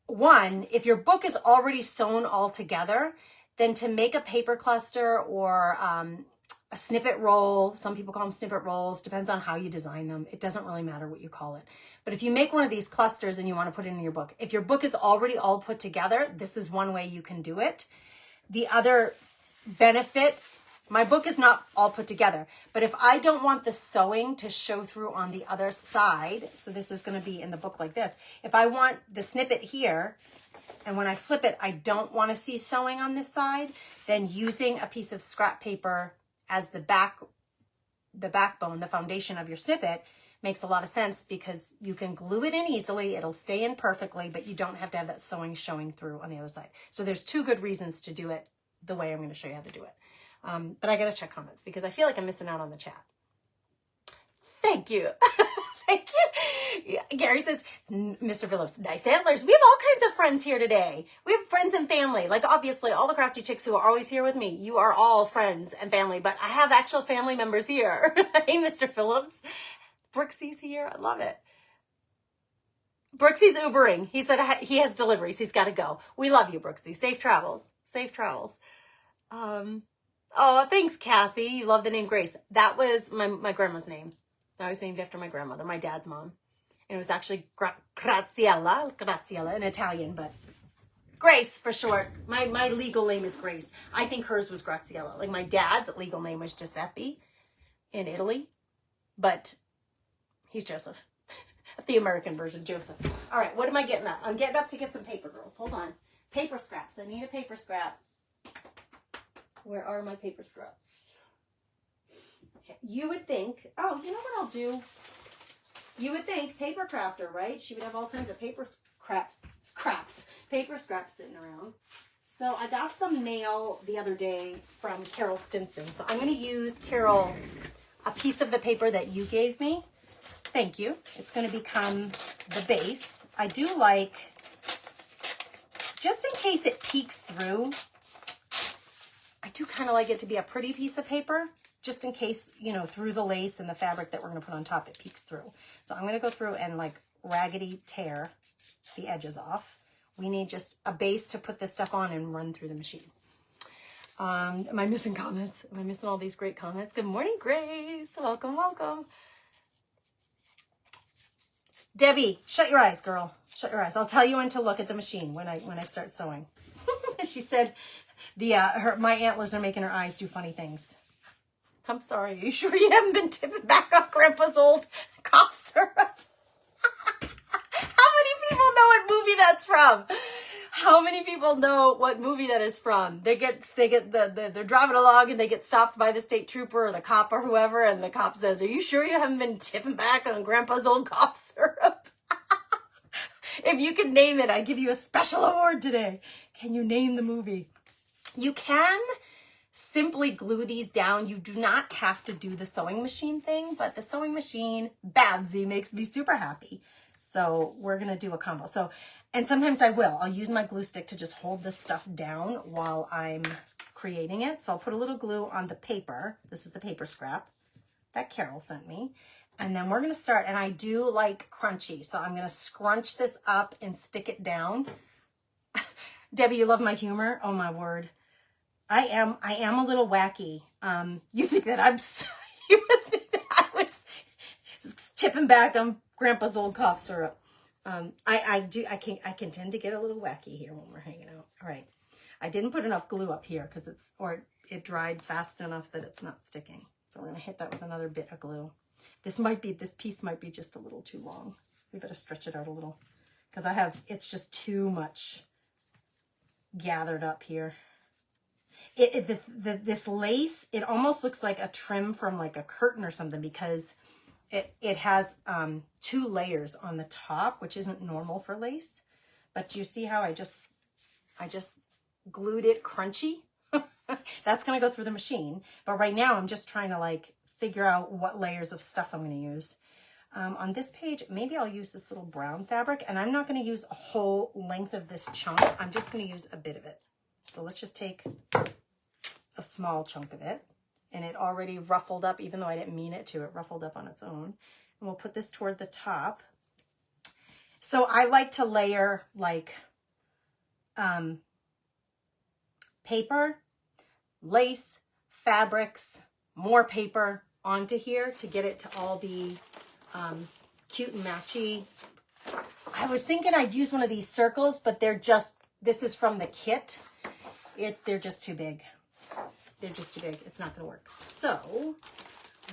one, if your book is already sewn all together, then to make a paper cluster or a snippet roll, some people call them snippet rolls, depends on how you design them. It doesn't really matter what you call it. But if you make one of these clusters and you want to put it in your book, if your book is already all put together, this is one way you can do it. The other benefit, my book is not all put together, but if I don't want the sewing to show through on the other side, so this is going to be in the book like this. If I want the snippet here, and when I flip it, I don't want to see sewing on this side, then using a piece of scrap paper as the backbone, the foundation of your snippet makes a lot of sense because you can glue it in easily. It'll stay in perfectly, but you don't have to have that sewing showing through on the other side. So there's 2 good reasons to do it the way I'm going to show you how to do it. But I got to check comments because I feel like I'm missing out on the chat. Thank you. Thank you. Yeah, Gary says, Mr. Phillips, nice antlers. We have all kinds of friends here today. We have friends and family. Like, obviously, all the crafty chicks who are always here with me, you are all friends and family, but I have actual family members here. Hey, Mr. Phillips. Brooksy's here. I love it. Brooksy's Ubering. He said he has deliveries. He's got to go. We love you, Brooksy. Safe travels. Safe travels. Oh, thanks, Kathy. You love the name Grace. That was my grandma's name. I was named after my grandmother, my dad's mom. And it was actually Graziella in Italian, but Grace for short. My legal name is Grace. I think hers was Graziella. Like my dad's legal name was Giuseppe in Italy, but he's Joseph. The American version, Joseph. All right, what am I getting up? I'm getting up to get some paper, girls. Hold on. Paper scraps. I need a paper scrap. Where are my paper scraps? You would think, oh, you know what I'll do? You would think paper crafter, right? She would have all kinds of paper paper scraps sitting around. So I got some mail the other day from Carol Stinson. So I'm going to use, Carol, a piece of the paper that you gave me. Thank you. It's going to become the base. I do like, just in case it peeks through, I do kind of like it to be a pretty piece of paper, just in case, you know, through the lace and the fabric that we're going to put on top, it peeks through. So I'm going to go through and like raggedy tear the edges off. We need just a base to put this stuff on and run through the machine. Am I missing comments? Am I missing all these great comments? Good morning, Grace. Welcome, welcome. Debbie, shut your eyes, girl. Shut your eyes. I'll tell you when to look at the machine when I start sewing. She said my antlers are making her eyes do funny things. I'm sorry. Are you sure you haven't been tipping back on Grandpa's old cough syrup? How many people know what movie that's from? How many people know what movie that is from? They're driving along and they get stopped by the state trooper or the cop or whoever, and the cop says, "Are you sure you haven't been tipping back on Grandpa's old cough syrup?" If you could name it, I give you a special award today. Can you name the movie? You can simply glue these down. You do not have to do the sewing machine thing, but the sewing machine, badsy, makes me super happy. So we're going to do a combo. So, and sometimes I'll use my glue stick to just hold this stuff down while I'm creating it. So I'll put a little glue on the paper. This is the paper scrap that Carol sent me. And then we're going to start, and I do like crunchy. So I'm going to scrunch this up and stick it down. Debbie, you love my humor? Oh my word. I am a little wacky. You think that you would think that I was tipping back on Grandpa's old cough syrup. I can tend to get a little wacky here when we're hanging out. All right. I didn't put enough glue up here because it dried fast enough that it's not sticking. So we're going to hit that with another bit of glue. This piece might be just a little too long. We better stretch it out a little because it's just too much gathered up here. This lace, it almost looks like a trim from like a curtain or something because it has 2 layers on the top, which isn't normal for lace. But you see how I just glued it crunchy? That's going to go through the machine. But right now I'm just trying to like figure out what layers of stuff I'm going to use. On this page, maybe I'll use this little brown fabric, and I'm not going to use a whole length of this chunk. I'm just going to use a bit of it. So let's just take a small chunk of it, and it already ruffled up, even though I didn't mean it to, it ruffled up on its own. And we'll put this toward the top. So I like to layer like paper, lace, fabrics, more paper onto here to get it to all be cute and matchy. I was thinking I'd use one of these circles, but this is from the kit. They're just too big. They're just too big. It's not going to work. So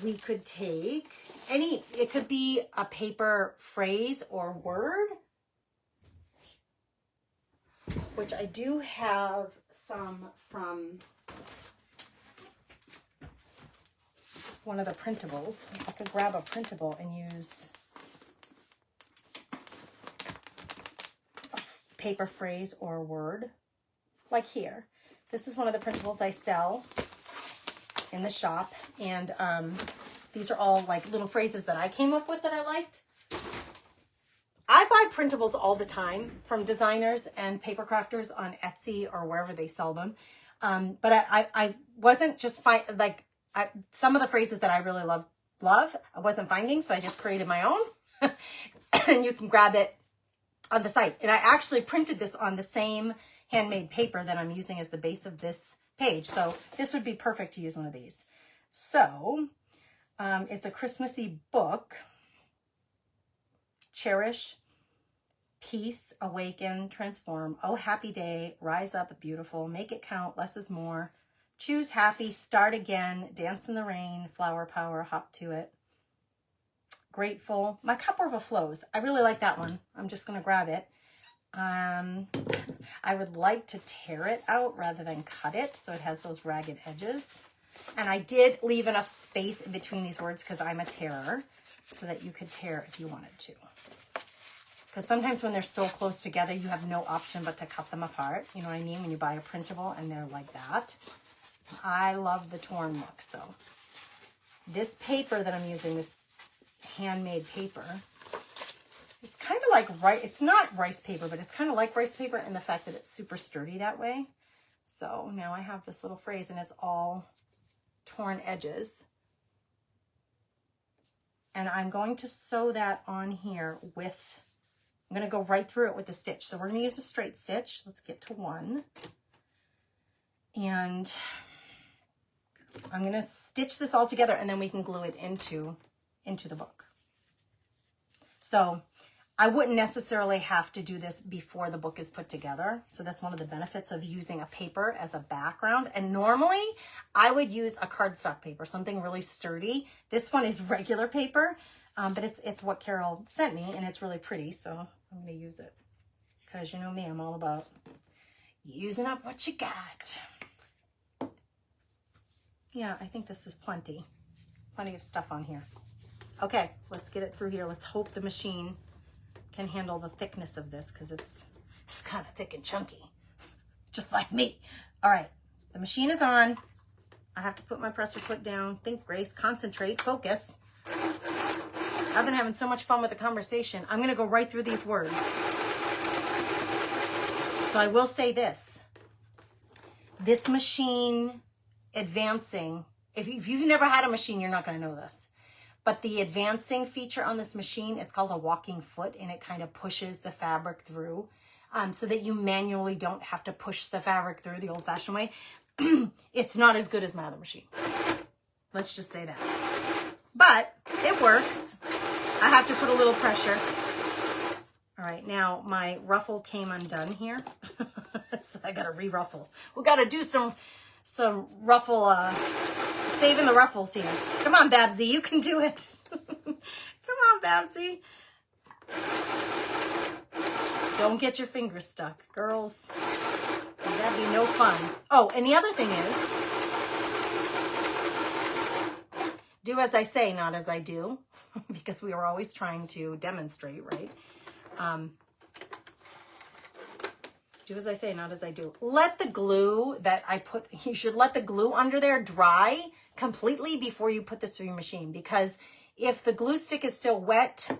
we could take it could be a paper phrase or word, which I do have some from one of the printables. I could grab a printable and use a paper phrase or word, like here. This is one of the printables I sell in the shop, and these are all like little phrases that I came up with that I liked. I buy printables all the time from designers and paper crafters on Etsy or wherever they sell them. But I wasn't just some of the phrases that I really love, I wasn't finding, so I just created my own. And you can grab it on the site. And I actually printed this on the same handmade paper that I'm using as the base of this page. So this would be perfect to use one of these. So it's a Christmassy book. Cherish, peace, awaken, transform. Oh, happy day, rise up, beautiful, make it count, less is more. Choose happy, start again, dance in the rain, flower power, hop to it. Grateful, my cup overflows. I really like that one. I'm just going to grab it. I would like to tear it out rather than cut it, so it has those ragged edges. And I did leave enough space in between these words because I'm a tearer, so that you could tear if you wanted to. Because sometimes when they're so close together, you have no option but to cut them apart. You know what I mean? When you buy a printable and they're like that. I love the torn look. So this paper that I'm using, this handmade paper, it's kind of like it's not rice paper, but it's kind of like rice paper in the fact that it's super sturdy that way. So now I have this little phrase and it's all torn edges. And I'm going to sew that on here with, I'm going to go right through it with a stitch. So we're going to use a straight stitch. Let's get to one. And I'm going to stitch this all together and then we can glue it into the book. So I wouldn't necessarily have to do this before the book is put together. So that's one of the benefits of using a paper as a background. And normally I would use a cardstock paper, something really sturdy. This one is regular paper, but it's what Carol sent me and it's really pretty. So I'm going to use it because you know me, I'm all about using up what you got. Yeah, I think this is plenty of stuff on here. Okay, let's get it through here. Let's hope the machine can handle the thickness of this because it's kind of thick and chunky, just like me. All right, the machine is on. I have to put my presser foot down. Think, Grace, concentrate, focus. I've been having so much fun with the conversation. I'm gonna go right through these words. So I will say this machine advancing, if you've never had a machine, you're not gonna know this. But the advancing feature on this machine, it's called a walking foot, and it kind of pushes the fabric through so that you manually don't have to push the fabric through the old-fashioned way. It's not as good as my other machine. Let's just say that. But it works. I have to put a little pressure. All right, now my ruffle came undone here. So I got to re-ruffle. We got to do some ruffle, saving the ruffles here. Come on, Babsy, you can do it. Come on, Babsy. Don't get your fingers stuck, girls. That'd be no fun. Oh, and the other thing is, do as I say, not as I do, because we are always trying to demonstrate, right? Do as I say, not as I do. Let the glue that I put, you should let the glue under there dry completely before you put this through your machine, because if the glue stick is still wet,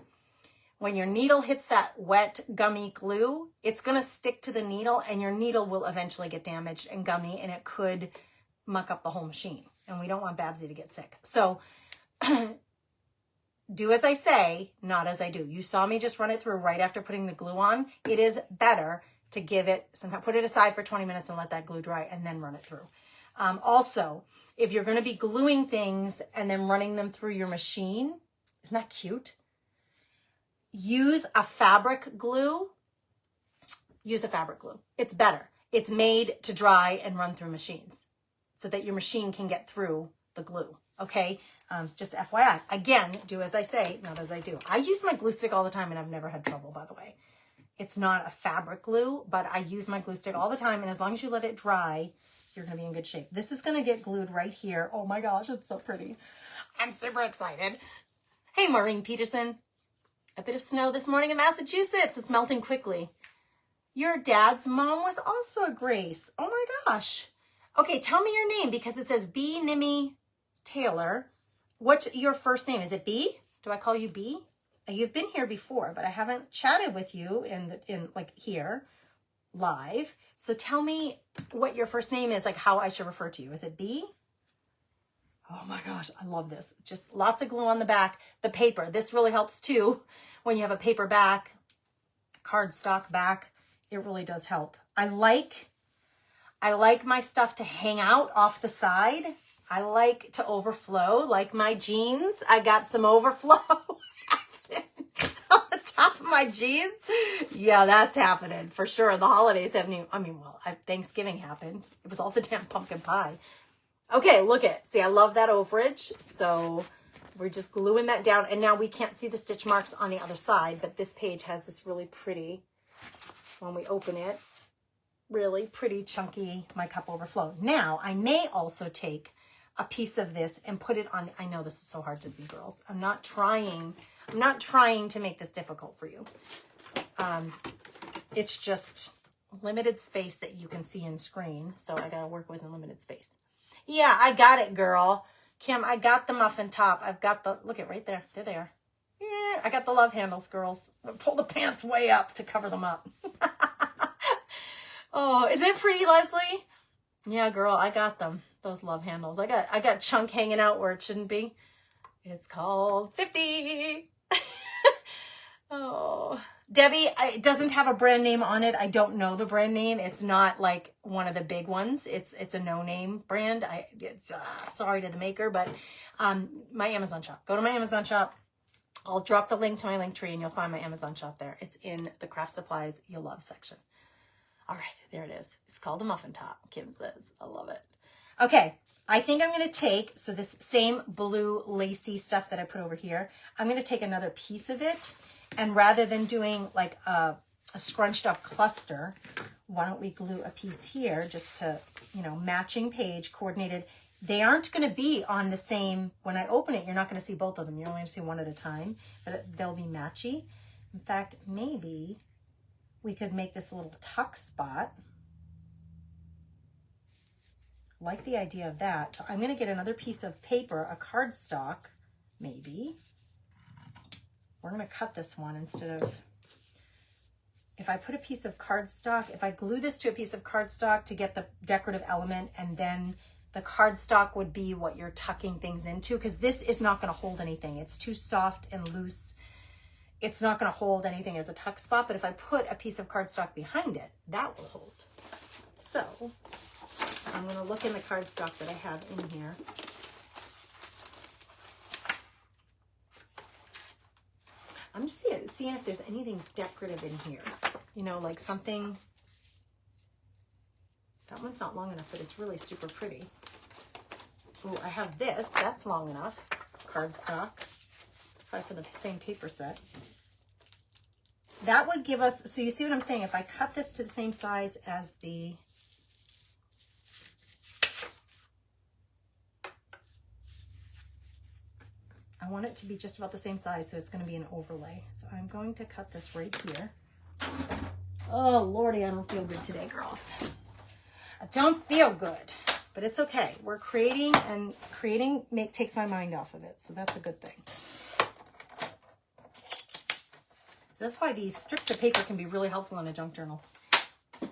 when your needle hits that wet gummy glue, it's going to stick to the needle and your needle will eventually get damaged and gummy, and it could muck up the whole machine, and we don't want Babsy to get sick. So do as I say, not as I do. You saw me just run it through right after putting the glue on. It is better to give it some time, put it aside for 20 minutes and let that glue dry and then run it through. Also, if you're going to be gluing things and then running them through your machine, isn't that cute? Use a fabric glue. Use a fabric glue. It's better. It's made to dry and run through machines so that your machine can get through the glue. Okay. Just FYI, again, do as I say, not as I do. I use my glue stick all the time and I've never had trouble, by the way. It's not a fabric glue, but I use my glue stick all the time. And as long as you let it dry, you're going to be in good shape. This is going to get glued right here. Oh my gosh, it's so pretty. I'm super excited. Hey, Maureen Peterson. A bit of snow this morning in Massachusetts. It's melting quickly. Your dad's mom was also a Grace. Oh my gosh. Okay, tell me your name because it says B. Nimmy Taylor. What's your first name? Is it B? Do I call you B? You've been here before, but I haven't chatted with you in like here live. So tell me what your first name is, like how I should refer to you. Is it B? Oh my gosh, I love this. Just lots of glue on the back. The paper, this really helps too. When you have a paper back, cardstock back, it really does help. I like my stuff to hang out off the side. I like to overflow, like my jeans. I got some overflow on the top of my jeans. Yeah, that's happening for sure. The holidays haven't even, Thanksgiving happened. It was all the damn pumpkin pie. Okay, look at, see, I love that overage. So we're just gluing that down. And now we can't see the stitch marks on the other side, but this page has this really pretty, when we open it, really pretty chunky My Cup Overflow. Now, I may also take a piece of this and put it on. I know this is so hard to see, girls. I'm not trying to make this difficult for you. It's just limited space that you can see in screen. So I got to work with a limited space. Yeah, I got it, girl. Kim, I got the muffin top. I've got the, look at right there. There they are. Yeah, I got the love handles, girls. Pull the pants way up to cover them up. Oh, isn't it pretty, Leslie? Yeah, girl, I got them. Those love handles. I got chunk hanging out where it shouldn't be. It's called 50. Oh, Debbie, it doesn't have a brand name on it. I don't know the brand name. It's not like one of the big ones. It's a no-name brand. Sorry to the maker, but my Amazon shop. Go to my Amazon shop. I'll drop the link to my link tree and you'll find my Amazon shop there. It's in the craft supplies you'll love section. All right, there it is. It's called a muffin top, Kim says. I love it. Okay, I think I'm going to take, so this same blue lacy stuff that I put over here, I'm going to take another piece of it, and rather than doing like a scrunched up cluster, why don't we glue a piece here just to, you know, matching page, coordinated. They aren't going to be on the same, when I open it, you're not going to see both of them. You're only going to see one at a time, but they'll be matchy. In fact, maybe we could make this a little tuck spot. I like the idea of that. So I'm going to get another piece of paper, a cardstock, maybe. We're going to cut this one instead of, if I put a piece of cardstock, if I glue this to a piece of cardstock to get the decorative element, and then the cardstock would be what you're tucking things into, because this is not going to hold anything. It's too soft and loose. It's not going to hold anything as a tuck spot, but if I put a piece of cardstock behind it, that will hold. So I'm going to look in the cardstock that I have in here. I'm just seeing if there's anything decorative in here. You know, like something. That one's not long enough, but it's really super pretty. Oh, I have this. That's long enough. Cardstock. It's probably for the same paper set. That would give us, so you see what I'm saying? If I cut this to the same size as the, I want it to be just about the same size, so it's going to be an overlay. So I'm going to cut this right here. Oh, Lordy, I don't feel good today, girls. I don't feel good, but it's okay. We're creating, and creating takes my mind off of it, so that's a good thing. So that's why these strips of paper can be really helpful in a junk journal.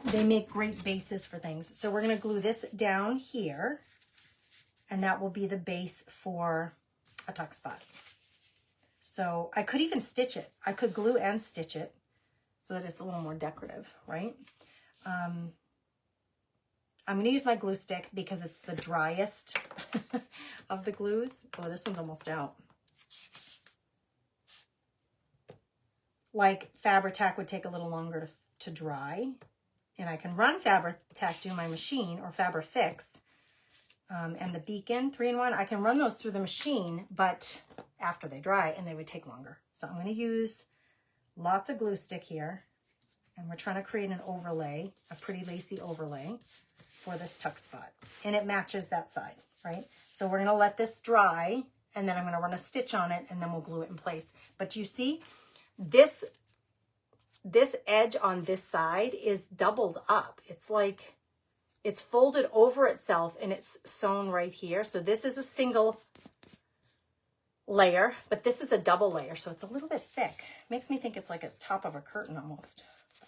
They make great bases for things. So we're going to glue this down here, and that will be the base for a tuck spot. So I could even stitch it. I could glue and stitch it so that it's a little more decorative, right? I'm going to use my glue stick because it's the driest of the glues. Oh, this one's almost out. Like Fabri-Tac would take a little longer to dry. And I can run Fabri-Tac through my machine, or Fabri-Fix. And the Beacon 3-in-1, I can run those through the machine, but after they dry, and they would take longer. So I'm going to use lots of glue stick here. And we're trying to create an overlay, a pretty lacy overlay for this tuck spot. And it matches that side, right? So we're going to let this dry, and then I'm going to run a stitch on it, and then we'll glue it in place. But you see, this edge on this side is doubled up. It's like it's folded over itself and it's sewn right here. So this is a single layer, but this is a double layer. So it's a little bit thick. Makes me think it's like a top of a curtain almost.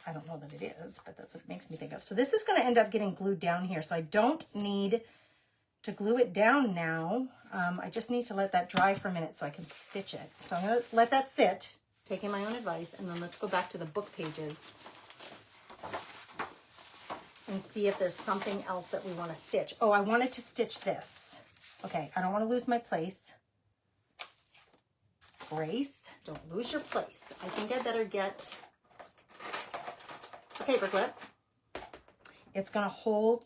I don't know that it is, but that's what it makes me think of. So this is going to end up getting glued down here. So I don't need to glue it down now. I just need to let that dry for a minute so I can stitch it. So I'm going to let that sit, taking my own advice, and then let's go back to the book pages and see if there's something else that we want to stitch. Oh, I wanted to stitch this. Okay, I don't want to lose my place. Grace, don't lose your place. I think I better get a paper clip. It's going to hold.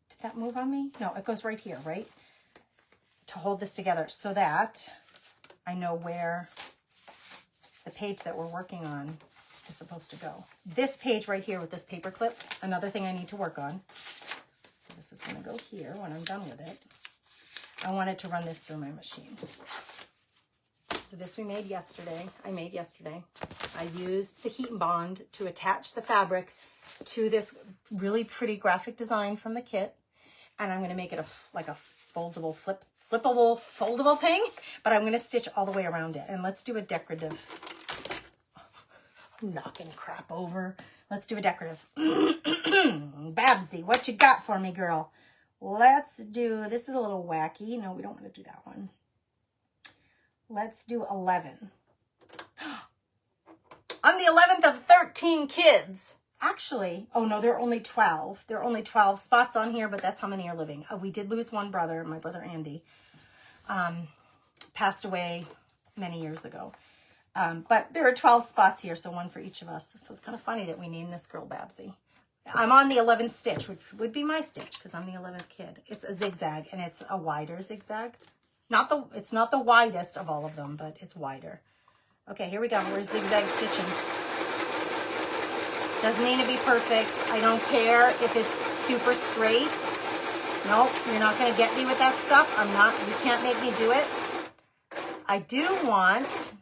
Did that move on me? No, it goes right here, right? To hold this together so that I know where the page that we're working on is supposed to go. This page right here with this paper clip, another thing I need to work on. So this is going to go here when I'm done with it. I wanted to run this through my machine. So this we made yesterday. I made yesterday. I used the heat and bond to attach the fabric to this really pretty graphic design from the kit. And I'm going to make it like a foldable, flippable, foldable thing. But I'm going to stitch all the way around it. And let's do a decorative. I'm knocking crap over. Let's do a decorative. Babsy, what you got for me, girl? Let's do, this is a little wacky. No, we don't want to do that one. Let's do 11. I'm the 11th of 13 kids. Actually, oh no, there are only 12. There are only 12 spots on here, but that's how many are living. We did lose one brother, my brother Andy. Passed away many years ago. But there are 12 spots here, so one for each of us. So it's kind of funny that we named this girl Babsy. I'm on the 11th stitch, which would be my stitch because I'm the 11th kid. It's a zigzag, and it's a wider zigzag. It's not the widest of all of them, but it's wider. Okay, here we go. We're zigzag stitching. Doesn't need to be perfect. I don't care if it's super straight. Nope, you're not going to get me with that stuff. You can't make me do it. I do want,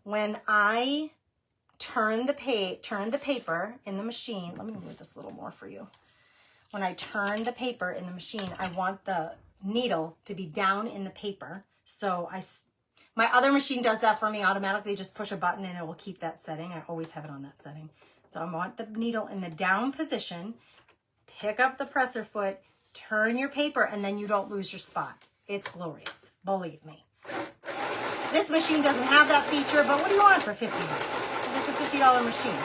when I turn the paper in the machine, let me move this a little more for you. When I turn the paper in the machine, I want the needle to be down in the paper. So my other machine does that for me automatically. Just push a button and it will keep that setting. I always have it on that setting. So I want the needle in the down position. Pick up the presser foot, turn your paper, and then you don't lose your spot. It's glorious, believe me. This machine doesn't have that feature, but what do you want for 50 bucks? It's a $50 machine.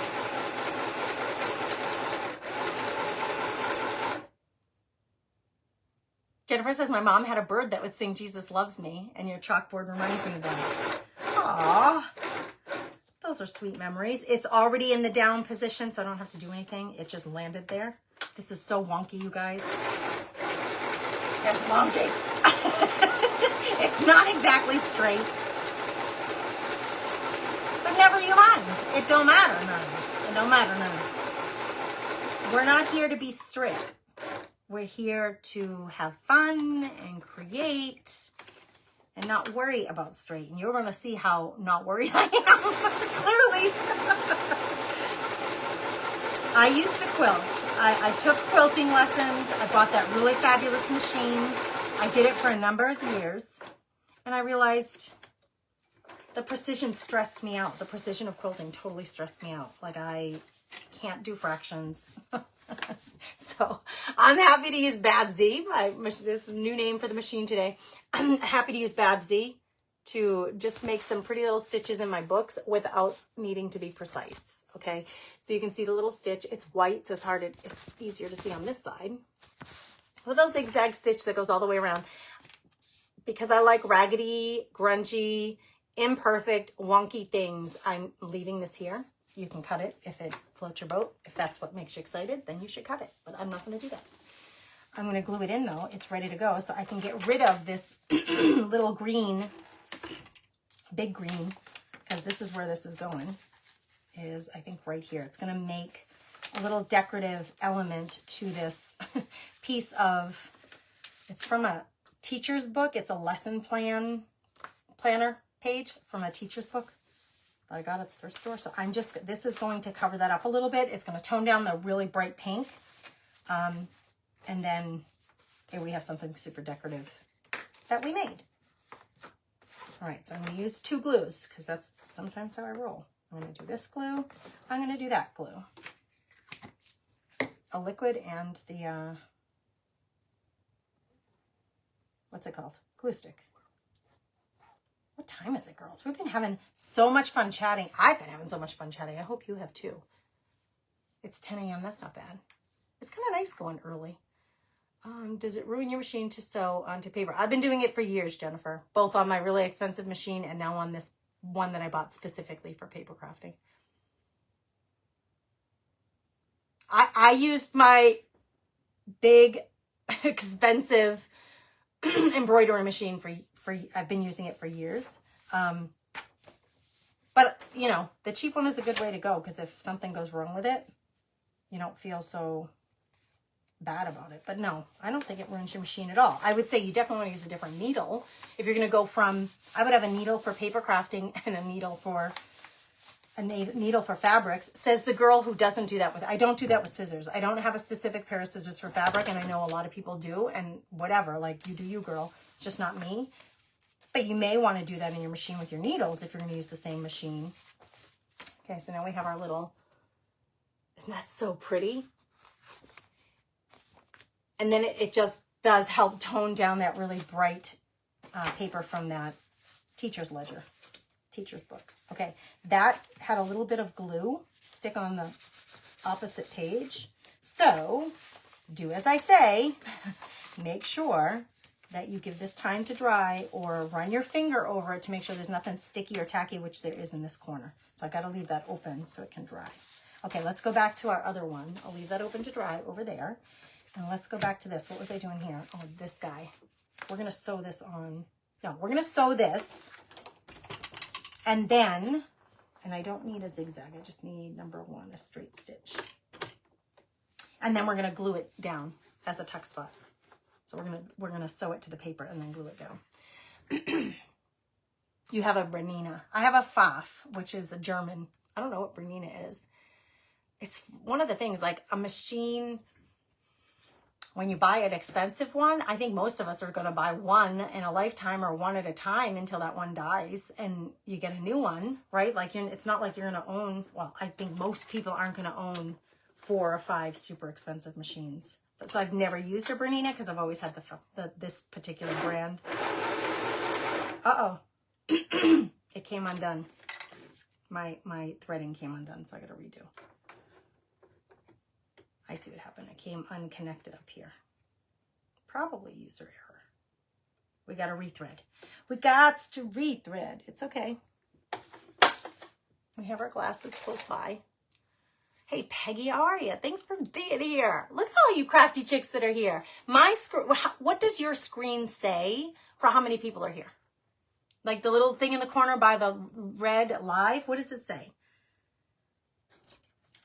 Jennifer says, my mom had a bird that would sing Jesus Loves Me, and your chalkboard reminds me of that. Aww. Those are sweet memories. It's already in the down position, so I don't have to do anything. It just landed there. This is so wonky, you guys. It's wonky. It's not exactly straight. But never you mind. It don't matter none. It don't matter none. We're not here to be straight. We're here to have fun and create and not worry about straight. And you're going to see how not worried I am, clearly. I used to quilt. I took quilting lessons. I bought that really fabulous machine. I did it for a number of years. And I realized the precision stressed me out. The precision of quilting totally stressed me out. Like, I can't do fractions. So I'm happy to use Babsy. This new name for the machine today. I'm happy to use Babsy to just make some pretty little stitches in my books without needing to be precise. Okay, so you can see the little stitch. It's white, so it's easier to see on this side. A little zigzag stitch that goes all the way around. Because I like raggedy, grungy, imperfect, wonky things, I'm leaving this here. You can cut it if it floats your boat. If that's what makes you excited, then you should cut it. But I'm not going to do that. I'm going to glue it in, though. It's ready to go, so I can get rid of this little green, big green, because this is where this is going. Is, I think, right here. It's going to make a little decorative element to this piece of, it's from a teacher's book. It's a lesson planner page from a teacher's book that I got at the thrift store. So this is going to cover that up a little bit. It's going to tone down the really bright pink. And then here we have something super decorative that we made. All right, so I'm going to use 2 glues because that's sometimes how I roll. I'm going to do this glue. I'm going to do that glue. A liquid and the, what's it called? Glue stick. What time is it, girls? We've been having so much fun chatting. I've been having so much fun chatting. I hope you have too. It's 10 a.m. That's not bad. It's kind of nice going early. Does it ruin your machine to sew onto paper? I've been doing it for years, Jennifer. Both on my really expensive machine and now on this one that I bought specifically for paper crafting. I used my big, expensive embroidery machine for I've been using it for years. But, you know, the cheap one is the good way to go because if something goes wrong with it, you don't feel so bad about it. But no, I don't think it ruins your machine at all. I would say you definitely want to use a different needle. If you're going to go from, I would have a needle for paper crafting and a needle for fabrics. Says the girl who doesn't do that with, I don't do that with scissors. I don't have a specific pair of scissors for fabric, and I know a lot of people do, and whatever, like, you do you, girl. It's just not me. But you may want to do that in your machine with your needles if you're going to use the same machine. Okay, so now we have our little, isn't that so pretty? And then it just does help tone down that really bright paper from that teacher's book. Okay, that had a little bit of glue stick on the opposite page. So do as I say, make sure that you give this time to dry, or run your finger over it to make sure there's nothing sticky or tacky, which there is in this corner. So I got to leave that open so it can dry. Okay, let's go back to our other one. I'll leave that open to dry over there. And let's go back to this. What was I doing here? Oh, this guy. We're going to sew this on. No, we're going to sew this. And then, and I don't need a zigzag. I just need number 1, a straight stitch. And then we're going to glue it down as a tuck spot. So we're gonna sew it to the paper and then glue it down. You have a Bernina. I have a Pfaff, which is a German. I don't know what Bernina is. It's one of the things, like a machine, when you buy an expensive one, I think most of us are gonna buy one in a lifetime or one at a time until that one dies and you get a new one, right? Like it's not like you're gonna own, well, I think most people aren't gonna own 4 or 5 super expensive machines. So I've never used a Bernina because I've always had this particular brand. Uh-oh. It came undone. My threading came undone, so I got to redo. I see what happened. It came unconnected up here. Probably user error. We got to rethread. We got to rethread. It's okay. We have our glasses close by. Hey, Peggy, how are you? Thanks for being here. Look at all you crafty chicks that are here. What does your screen say for how many people are here? Like the little thing in the corner by the red live, what does it say?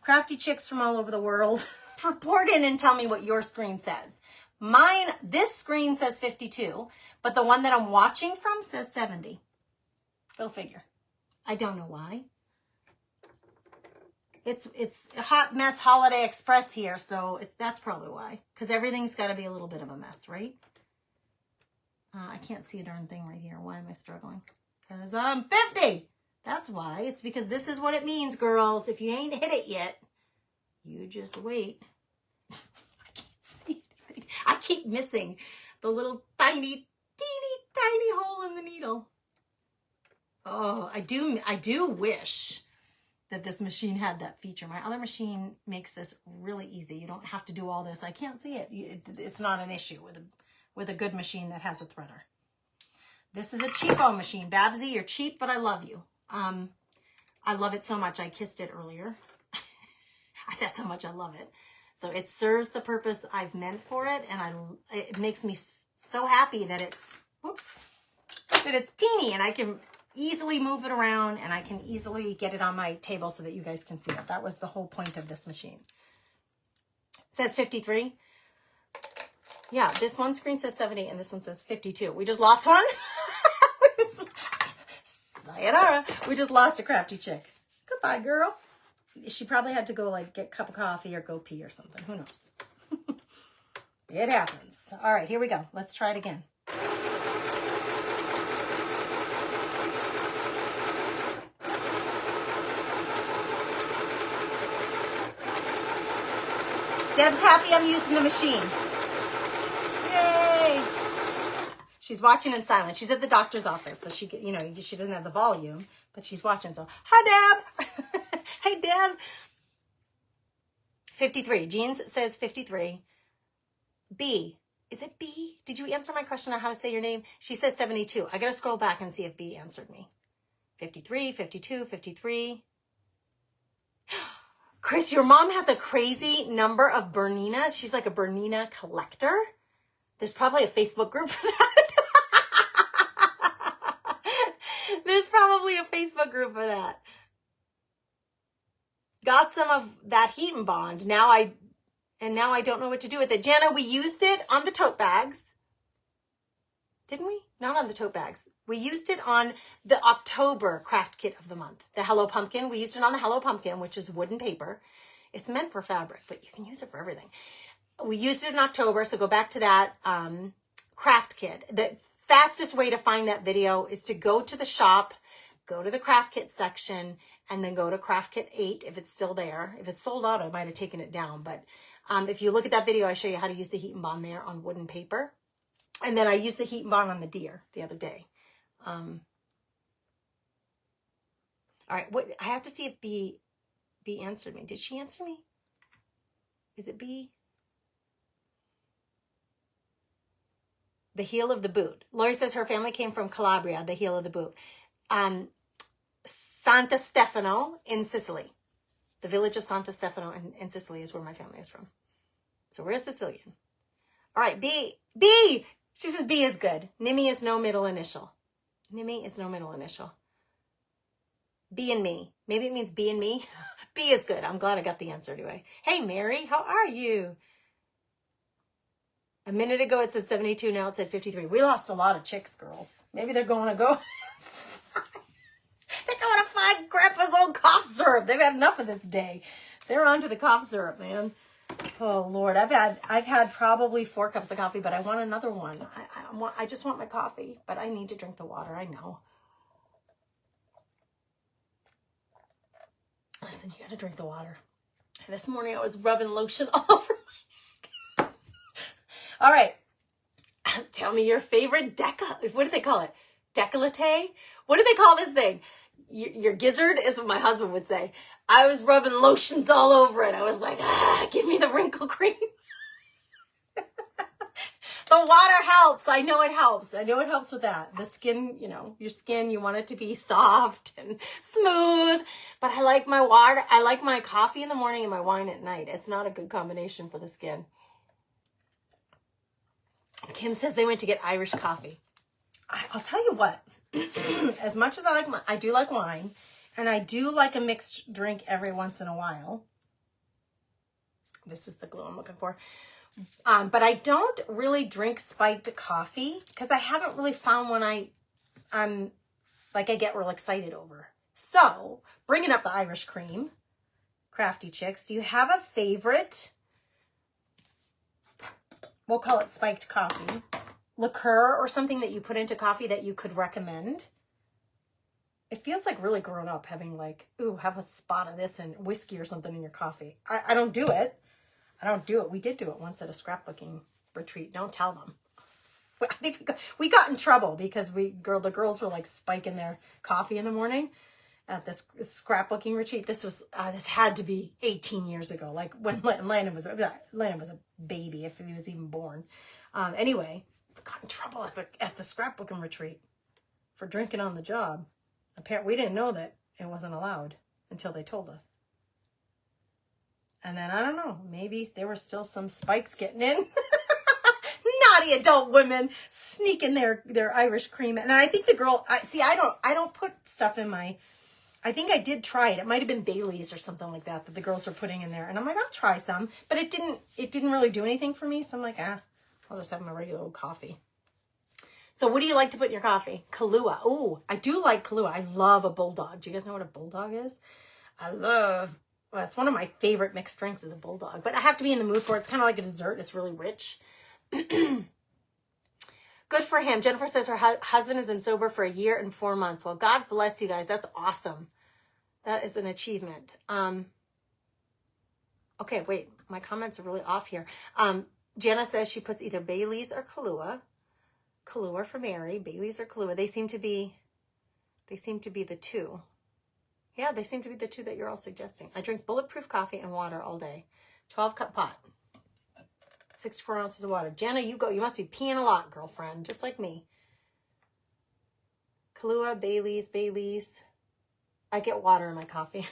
Crafty chicks from all over the world, report in and tell me what your screen says. Mine, this screen says 52, but the one that I'm watching from says 70. Go figure. I don't know why. It's a hot mess holiday express here, so that's probably why. Because everything's got to be a little bit of a mess, right? I can't see a darn thing right here. Why am I struggling? Because I'm 50. That's why. It's because this is what it means, girls. If you ain't hit it yet, you just wait. I can't see anything. I keep missing the little tiny, teeny, tiny hole in the needle. Oh, I do wish that this machine had that feature. My other machine makes this really easy. You don't have to do all this. I can't see it. It's not an issue with a good machine that has a threader. This is a cheapo machine. Babsy, you're cheap, but I love you. I love it so much. I kissed it earlier. That's how much I love it. So it serves the purpose I've meant for it, and it makes me so happy that it's teeny, and I can easily move it around, and I can easily get it on my table so that you guys can see it. That was the whole point of this machine. It says 53. Yeah, this one screen says 70 and this one says 52. We just lost one. Sayonara. We just lost a crafty chick. Goodbye, girl. She probably had to go like get a cup of coffee or go pee or something. Who knows? It happens. All right, here we go. Let's try it again. Deb's happy I'm using the machine. Yay! She's watching in silence. She's at the doctor's office, so she doesn't have the volume, but she's watching. So, hi, Deb. Hey, Deb. 53. Jeans says 53. B. Is it B? Did you answer my question on how to say your name? She says 72. I got to scroll back and see if B answered me. 53, 52, 53. Chris, your mom has a crazy number of Berninas. She's like a Bernina collector. There's probably a Facebook group for that. There's probably a Facebook group for that. Got some of that heat and bond. Now I don't know what to do with it. Jana, we used it on the tote bags. Didn't we? Not on the tote bags. We used it on the October craft kit of the month. The Hello Pumpkin. We used it on the Hello Pumpkin, which is wooden paper. It's meant for fabric, but you can use it for everything. We used it in October, so go back to that craft kit. The fastest way to find that video is to go to the shop, go to the craft kit section, and then go to craft kit 8 if it's still there. If it's sold out, I might have taken it down. But if you look at that video, I show you how to use the heat and bond there on wooden paper. And then I used the heat and bond on the deer the other day. All right, I have to see if B answered me. Did she answer me? Is it B? The heel of the boot. Lori says her family came from Calabria, the heel of the boot. Santa Stefano in Sicily. The village of Santa Stefano in Sicily is where my family is from. So we're Sicilian. All right, B. B! She says B is good. Nimi is no middle initial. Nimi is no middle initial. B and me. Maybe it means B and me. B is good. I'm glad I got the answer anyway. Hey, Mary, how are you? A minute ago it said 72, now it said 53. We lost a lot of chicks, girls. Maybe they're going to go. They're going to find Grandpa's old cough syrup. They've had enough of this day. They're on to the cough syrup, man. Oh Lord, I've had probably 4 cups of coffee, but I want another one. I just want my coffee, but I need to drink the water. I know. Listen, you got to drink the water. This morning I was rubbing lotion all over my neck. All right, tell me your favorite what do they call it? Décolleté? What do they call this thing? Your gizzard is what my husband would say. I was rubbing lotions all over it. I was like, give me the wrinkle cream. The water helps. I know it helps. I know it helps with that. The skin, you know, your skin, you want it to be soft and smooth. But I like my water. I like my coffee in the morning and my wine at night. It's not a good combination for the skin. Kim says they went to get Irish coffee. I'll tell you what. As much as I do like wine, and I do like a mixed drink every once in a while. This is the glue I'm looking for. But I don't really drink spiked coffee because I haven't really found one I get real excited over. So, bringing up the Irish cream, Crafty Chicks, do you have a favorite, we'll call it spiked coffee, liqueur or something that you put into coffee that you could recommend? It feels like really grown up having like, ooh, have a spot of this and whiskey or something in your coffee. I don't do it. I don't do it. We did do it once at a scrapbooking retreat. Don't tell them. I think we got in trouble because the girls were like spiking their coffee in the morning at this scrapbooking retreat. This had to be 18 years ago, like when Landon was a baby, if he was even born. Anyway, we got in trouble at the scrapbooking retreat for drinking on the job. Apparently, we didn't know that it wasn't allowed until they told us. And then, I don't know, maybe there were still some spikes getting in. Naughty adult women sneaking their Irish cream. And I think the girl, I don't put stuff in my, I think I did try it. It might have been Bailey's or something like that the girls were putting in there. And I'm like, I'll try some. But it didn't really do anything for me. So I'm like, I'll just have my regular old coffee. So what do you like to put in your coffee? Kahlua. Ooh, I do like Kahlua. I love a bulldog. Do you guys know what a bulldog is? Well, it's one of my favorite mixed drinks is a bulldog, but I have to be in the mood for it. It's kind of like a dessert. It's really rich. Good for him. Jennifer says her husband has been sober for 1 year and 4 months. Well, God bless you guys. That's awesome. That is an achievement. Okay, wait. My comments are really off here. Jana says she puts either Bailey's or Kahlua. Kahlua for Mary. Bailey's or Kahlua. They seem to be the two. Yeah, they seem to be the two that you're all suggesting. I drink bulletproof coffee and water all day. 12-cup pot. 64 ounces of water. Jana, you go. You must be peeing a lot, girlfriend, just like me. Kahlua, Bailey's. I get water in my coffee.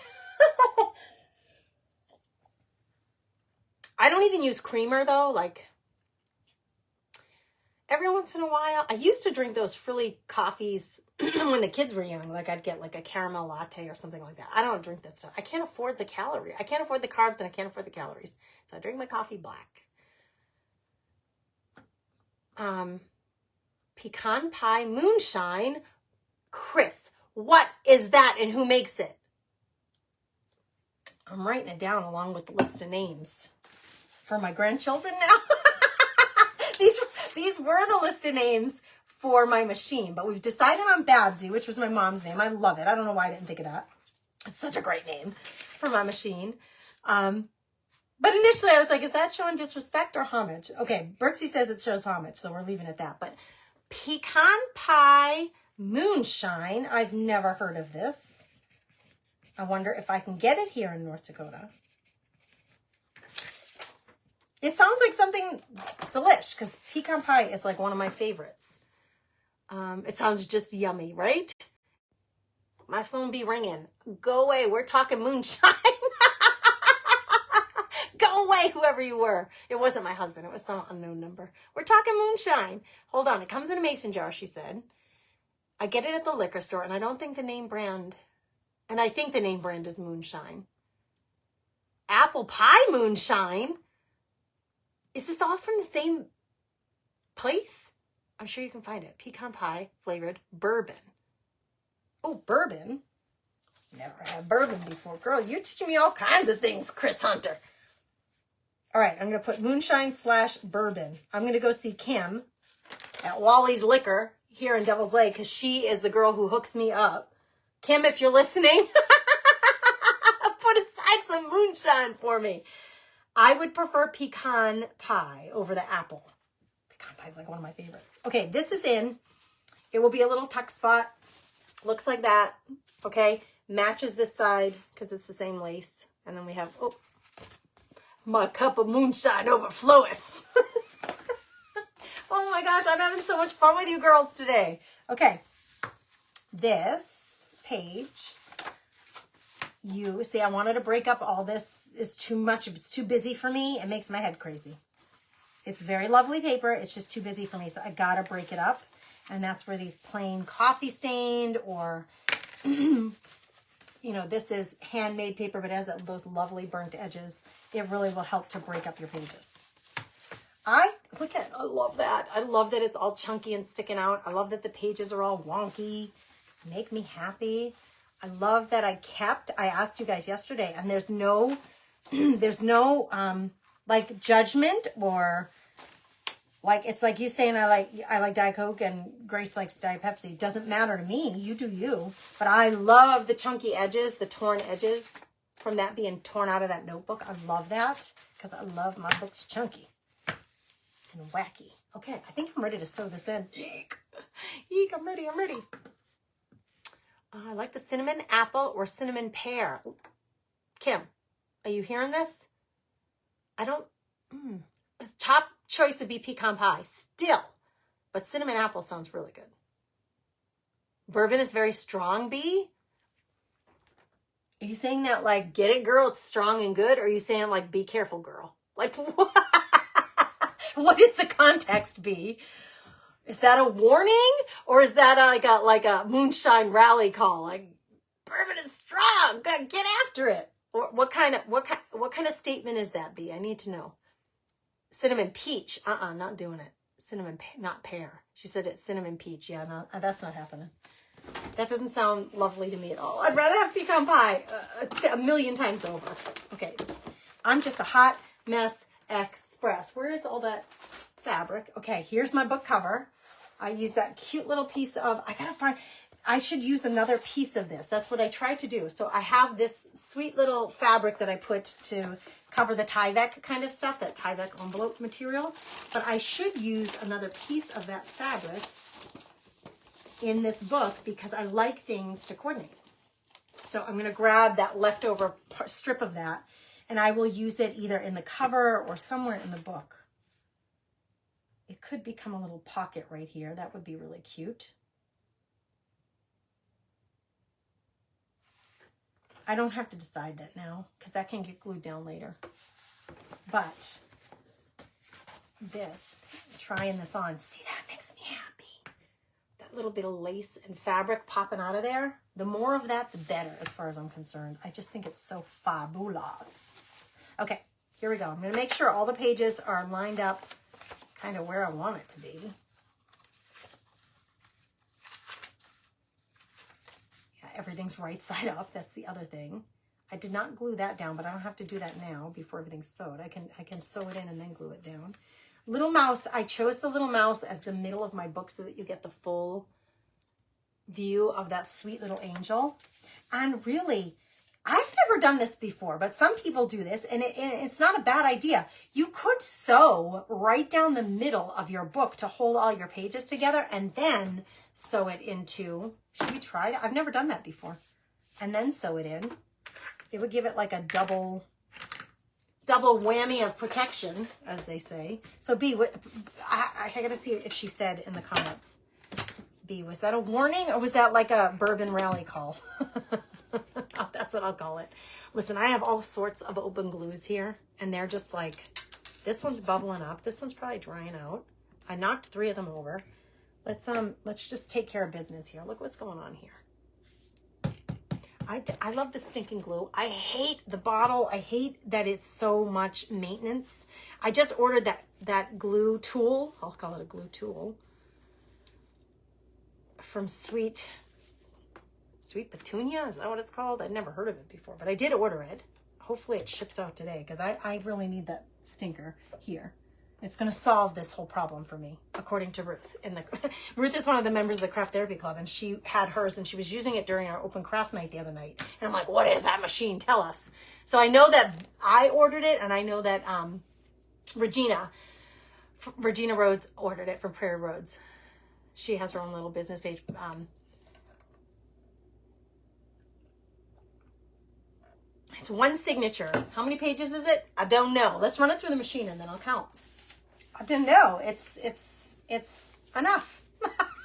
I don't even use creamer, though. Like, every once in a while. I used to drink those frilly coffees when the kids were young. Like, I'd get like a caramel latte or something like that. I don't drink that stuff. I can't afford the calorie. I can't afford the carbs and I can't afford the calories. So I drink my coffee black. Pecan pie moonshine. Chris, what is that and who makes it? I'm writing it down along with the list of names for my grandchildren now. These were the list of names for my machine, but we've decided on Babsy, which was my mom's name. I love it. I don't know why I didn't think of that. It's such a great name for my machine. But initially I was like, is that showing disrespect or homage? Okay, Brooksy says it shows homage, so we're leaving it at that. But pecan pie moonshine, I've never heard of this. I wonder if I can get it here in North Dakota. It sounds like something delish because pecan pie is like one of my favorites. It sounds just yummy, right? My phone be ringing. Go away. We're talking moonshine. Go away, whoever you were. It wasn't my husband. It was some unknown number. We're talking moonshine. Hold on. It comes in a mason jar, she said. I get it at the liquor store, and I don't think the name brand, and I think the name brand is moonshine. Apple pie moonshine? Is this all from the same place? I'm sure you can find it. Pecan pie flavored bourbon. Oh, bourbon? Never had bourbon before. Girl, you're teaching me all kinds of things, Chris Hunter. All right, I'm going to put moonshine / bourbon. I'm going to go see Kim at Wally's Liquor here in Devil's Lake because she is the girl who hooks me up. Kim, if you're listening, put aside some moonshine for me. I would prefer pecan pie over the apple. Pecan pie is like one of my favorites. Okay, this is in. It will be a little tuck spot. Looks like that. Okay, matches this side because it's the same lace. And then we have, oh, my cup of moonshine overfloweth. Oh my gosh, I'm having so much fun with you girls today. Okay, this page, you see, I wanted to break up all this. Is too much. It's too busy for me. It makes my head crazy. It's very lovely paper. It's just too busy for me. So I got to break it up. And that's where these plain coffee stained or, you know, this is handmade paper, but it has those lovely burnt edges. It really will help to break up your pages. Look at it. I love that. I love that it's all chunky and sticking out. I love that the pages are all wonky. Make me happy. I love that I asked you guys yesterday, and there's no like judgment or like, it's like you saying I like Diet Coke and Grace likes Diet Pepsi. It doesn't matter to me. You do you. But I love the chunky edges, the torn edges from that being torn out of that notebook. I love that because I love my books chunky and wacky. Okay, I think I'm ready to sew this in. Eek, I'm ready. I like the cinnamon apple or cinnamon pear. Kim, are you hearing this? The top choice would be pecan pie still, but cinnamon apple sounds really good. Bourbon is very strong, B. Are you saying that like, get it, girl, it's strong and good? Or are you saying like, be careful, girl? Like, what? What is the context, B? Is that a warning? Or is that like a moonshine rally call? Like, bourbon is strong, get after it. Or what kind of statement is that, B? I need to know. Cinnamon peach. Not doing it. Cinnamon, not pear. She said it's cinnamon peach. Yeah, no, that's not happening. That doesn't sound lovely to me at all. I'd rather have pecan pie a million times over. Okay, I'm just a hot mess express. Where is all that fabric? Okay, here's my book cover. I use that cute little piece of, I should use another piece of this. That's what I tried to do. So I have this sweet little fabric that I put to cover the Tyvek kind of stuff, that Tyvek envelope material. But I should use another piece of that fabric in this book because I like things to coordinate. So I'm going to grab that leftover strip of that and I will use it either in the cover or somewhere in the book. It could become a little pocket right here. That would be really cute. I don't have to decide that now because that can get glued down later. But this, trying this on, see, that makes me happy. That little bit of lace and fabric popping out of there. The more of that, the better as far as I'm concerned. I just think it's so fabulous. Okay, here we go. I'm going to make sure all the pages are lined up kind of where I want it to be. Yeah, everything's right side up. That's the other thing. I did not glue that down, but I don't have to do that now before everything's sewed. I can sew it in and then glue it down. Little mouse, I chose the little mouse as the middle of my book so that you get the full view of that sweet little angel. And really, I've never done this before, but some people do this, and it's not a bad idea. You could sew right down the middle of your book to hold all your pages together and then sew it into, should we try that? I've never done that before. And then sew it in. It would give it like a double double whammy of protection, as they say. So B, I got to see if she said in the comments. B, was that a warning or was that like a bourbon rally call? That's what I'll call it. Listen, I have all sorts of open glues here, and they're just like, this one's bubbling up. This one's probably drying out. I knocked 3 of them over. Let's just take care of business here. Look what's going on here. I love the stinking glue. I hate the bottle. I hate that it's so much maintenance. I just ordered that glue tool. I'll call it a glue tool. From Sweet Petunia. Is that what it's called? I'd never heard of it before, but I did order it. Hopefully it ships out today because I really need that stinker here. It's going to solve this whole problem for me, according to Ruth. Ruth is one of the members of the Craft Therapy Club, and she had hers, and she was using it during our open craft night the other night. And I'm like, what is that machine? Tell us. So I know that I ordered it, and I know that Regina Rhodes ordered it from Prairie Roads. She has her own little business page. It's 1 signature. How many pages is it? I don't know. Let's run it through the machine, and then I'll count. I don't know. It's enough.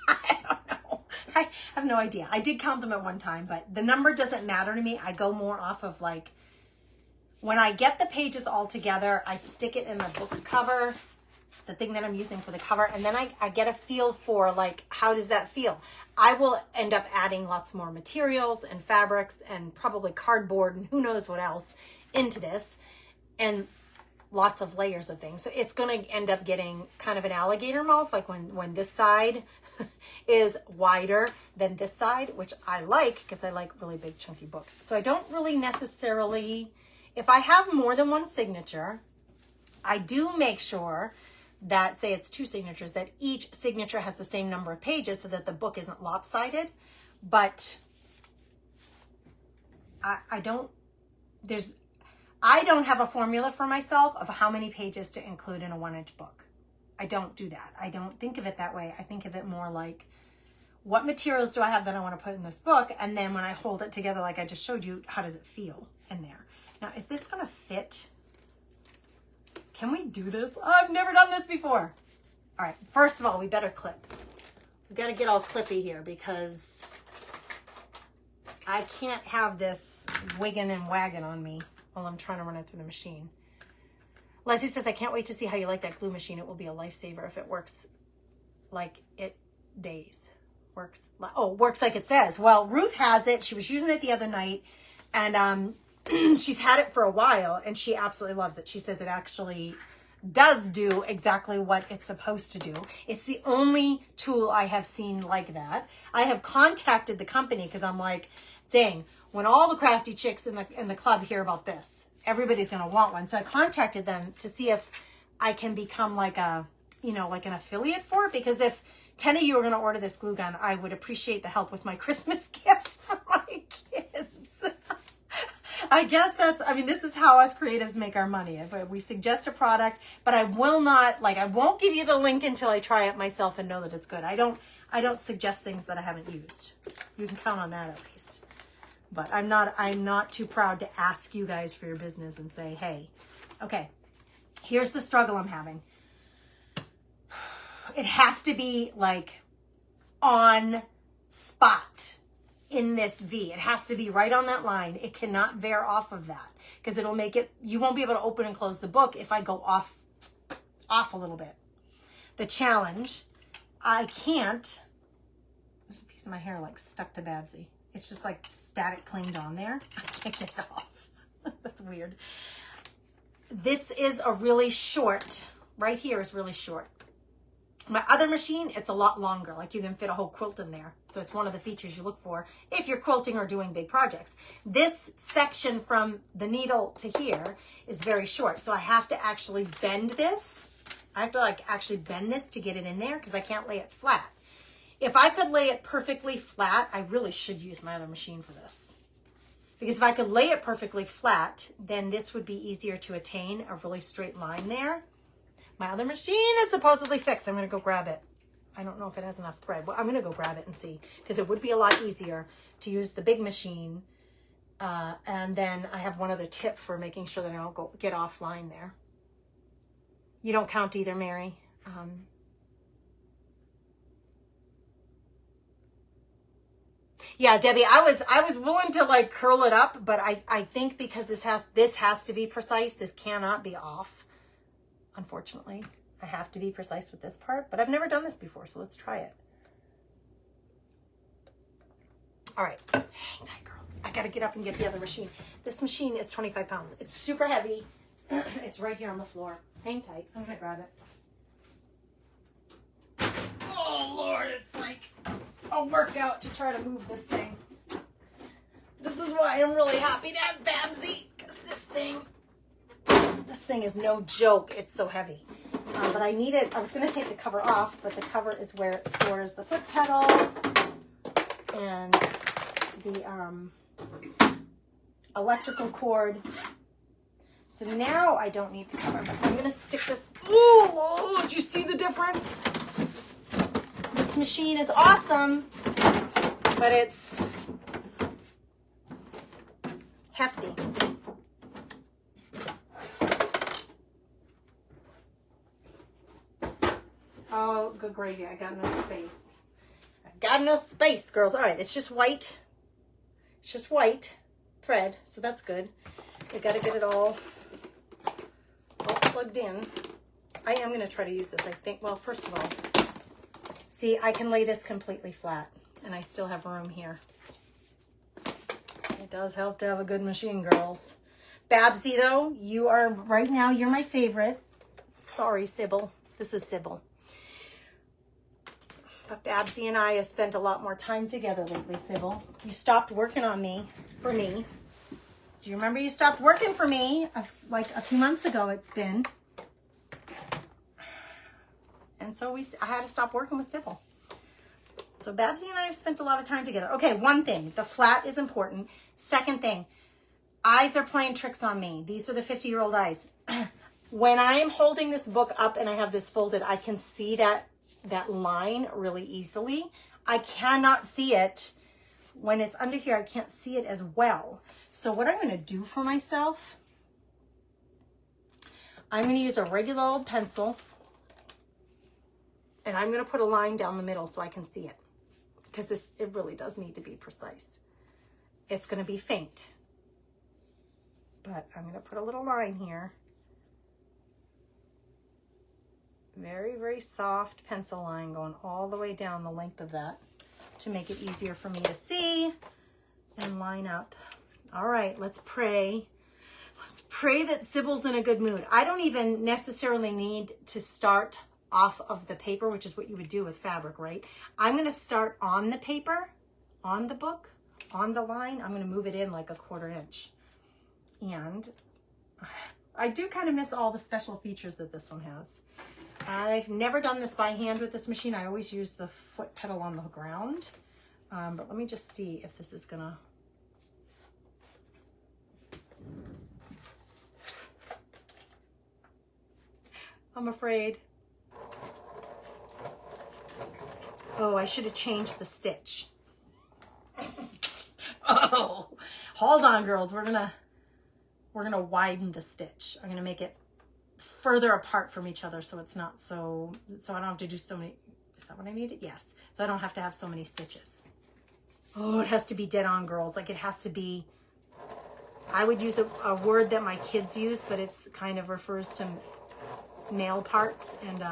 I don't know. I have no idea. I did count them at one time, but the number doesn't matter to me. I go more off of like, when I get the pages all together, I stick it in the book cover, the thing that I'm using for the cover, and then I get a feel for like, how does that feel? I will end up adding lots more materials and fabrics and probably cardboard and who knows what else into this, and lots of layers of things. So it's going to end up getting kind of an alligator mouth, like when this side is wider than this side, which I like because I like really big chunky books. So I don't really necessarily, if I have more than 1 signature, I do make sure that, say it's 2 signatures, that each signature has the same number of pages so that the book isn't lopsided. But I don't have a formula for myself of how many pages to include in a 1-inch book. I don't do that. I don't think of it that way. I think of it more like, what materials do I have that I want to put in this book? And then when I hold it together, like I just showed you, how does it feel in there? Now, is this going to fit? Can we do this? Oh, I've never done this before. All right. First of all, we better clip. We've got to get all clippy here because I can't have this wigging and wagging on me while I'm trying to run it through the machine. Leslie says, I can't wait to see how you like that glue machine. It will be a lifesaver if it works like it days. Works like it says. Well, Ruth has it. She was using it the other night, and she's had it for a while, and she absolutely loves it. She says it actually does do exactly what it's supposed to do. It's the only tool I have seen like that. I have contacted the company because I'm like, dang, when all the crafty chicks in the club hear about this, everybody's going to want one. So I contacted them to see if I can become like a, like an affiliate for it, because if 10 of you are going to order this glue gun, I would appreciate the help with my Christmas gifts for my kids. I guess this is how us creatives make our money. We suggest a product, but I will not, I won't give you the link until I try it myself and know that it's good. I don't suggest things that I haven't used. You can count on that at least. But I'm not too proud to ask you guys for your business and say, hey, okay, here's the struggle I'm having. It has to be on spot in this V. It has to be right on that line. It cannot veer off of that because it'll make it, you won't be able to open and close the book if I go off a little bit. The challenge, I can't, there's a piece of my hair stuck to Babsy. It's just static clinged on there. I can't get it off. That's weird. This is a really short, right here is really short. My other machine, it's a lot longer. You can fit a whole quilt in there. So it's one of the features you look for if you're quilting or doing big projects. This section from the needle to here is very short. So I have to actually bend this. I have to actually bend this to get it in there because I can't lay it flat. If I could lay it perfectly flat, I really should use my other machine for this. Because if I could lay it perfectly flat, then this would be easier to attain a really straight line there. My other machine is supposedly fixed. I'm going to go grab it. I don't know if it has enough thread. Well, I'm going to go grab it and see. Because it would be a lot easier to use the big machine And then I have one other tip for making sure that I don't get offline there. You don't count either, Mary. Yeah, Debbie, I was willing to like curl it up, but I think because this has to be precise, this cannot be off. Unfortunately, I have to be precise with this part, but I've never done this before, so let's try it. All right, hang tight, girls. I gotta get up and get the other machine. This machine is 25 pounds. It's super heavy. It's right here on the floor. Hang tight. I'm gonna grab it. Oh Lord, it's like a workout to try to move this thing. This is why I'm really happy to have Babsy, because this thing is no joke. It's so heavy. But I needed, I was going to take the cover off, but the cover is where it stores the foot pedal and the electrical cord. So now I don't need the cover, but I'm going to stick this. Ooh, did you see the difference? This machine is awesome, but it's hefty. Oh, good gravy. I got no space. I got no space, girls. All right, it's just white. It's just white thread, so that's good. We got to get it all plugged in. I am going to try to use this, I think. Well, first of all, see, I can lay this completely flat, and I still have room here. It does help to have a good machine, girls. Babsy, though, you are, right now, you're my favorite. Sorry, Sybil. This is Sybil. But Babsy and I have spent a lot more time together lately, Sybil. You stopped working on me, for me. Do you remember you stopped working for me like a few months ago it's been? And so I had to stop working with Sybil. So Babsy and I have spent a lot of time together. Okay, one thing, the flat is important. Second thing, eyes are playing tricks on me. These are the 50-year-old eyes. When I am holding this book up and I have this folded, I can see that line really easily. I cannot see it when it's under here. I can't see it as well. So what I'm going to do for myself, I'm going to use a regular old pencil and I'm going to put a line down the middle so I can see it, because it really does need to be precise. It's going to be faint, but I'm going to put a little line here. Very, very soft pencil line going all the way down the length of that to make it easier for me to see and line up. All right, let's pray. Let's pray that Sybil's in a good mood. I don't even necessarily need to start off of the paper, which is what you would do with fabric, right? I'm going to start on the paper, on the book, on the line. I'm going to move it in like a 1/4 inch. And I do kind of miss all the special features that this one has. I've never done this by hand with this machine. I always use the foot pedal on the ground. But let me just see if this is gonna... I'm afraid. Oh, I should have changed the stitch. Oh, hold on, girls. We're gonna widen the stitch. I'm gonna make it further apart from each other so it's not so I don't have to do so many. Is that what I needed? Yes. So I don't have to have so many stitches. Oh, it has to be dead on, girls. Like, it has to be, I would use a word that my kids use, but it's kind of refers to male parts, and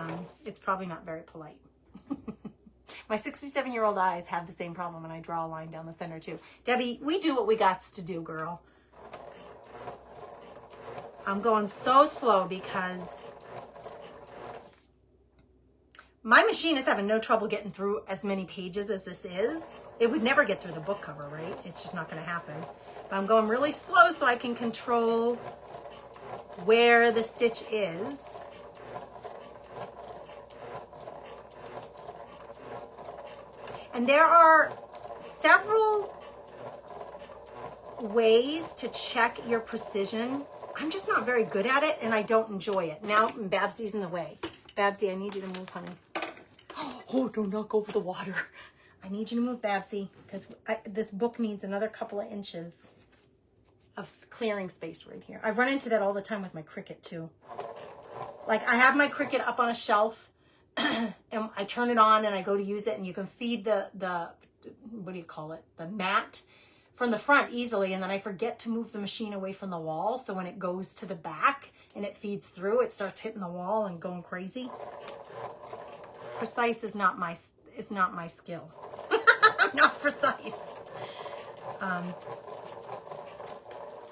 it's probably not very polite. My 67-year-old eyes have the same problem, and I draw a line down the center too. Debbie, we do what we got to do, girl. I'm going so slow because my machine is having no trouble getting through as many pages as this is. It would never get through the book cover, right? It's just not going to happen. But I'm going really slow so I can control where the stitch is. And there are several ways to check your precision. I'm just not very good at it, and I don't enjoy it. Now, Babsy's in the way. Babsy, I need you to move, honey. Oh, don't knock over the water. I need you to move, Babsy, because this book needs another couple of inches. of clearing space right here. I've run into that all the time with my Cricut too. Like I have my Cricut up on a shelf and I turn it on and I go to use it, and you can feed the what do you call it? The mat from the front easily, and then I forget to move the machine away from the wall. So when it goes to the back and it feeds through, it starts hitting the wall and going crazy. Precise is not my skill. I'm not precise. All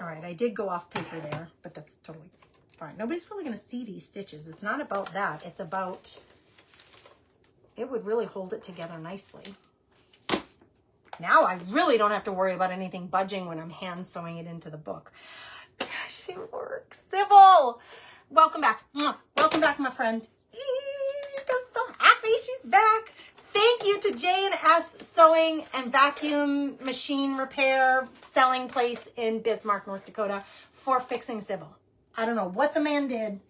right, I did go off paper there, but that's totally fine. Nobody's really going to see these stitches. It's not about that. It's about, it would really hold it together nicely. Now I really don't have to worry about anything budging when I'm hand sewing it into the book. She works. Sybil, welcome back. Welcome back, my friend. I'm so happy she's back. Thank you to J&S Sewing and Vacuum Machine Repair Selling Place in Bismarck, North Dakota for fixing Sybil. I don't know what the man did.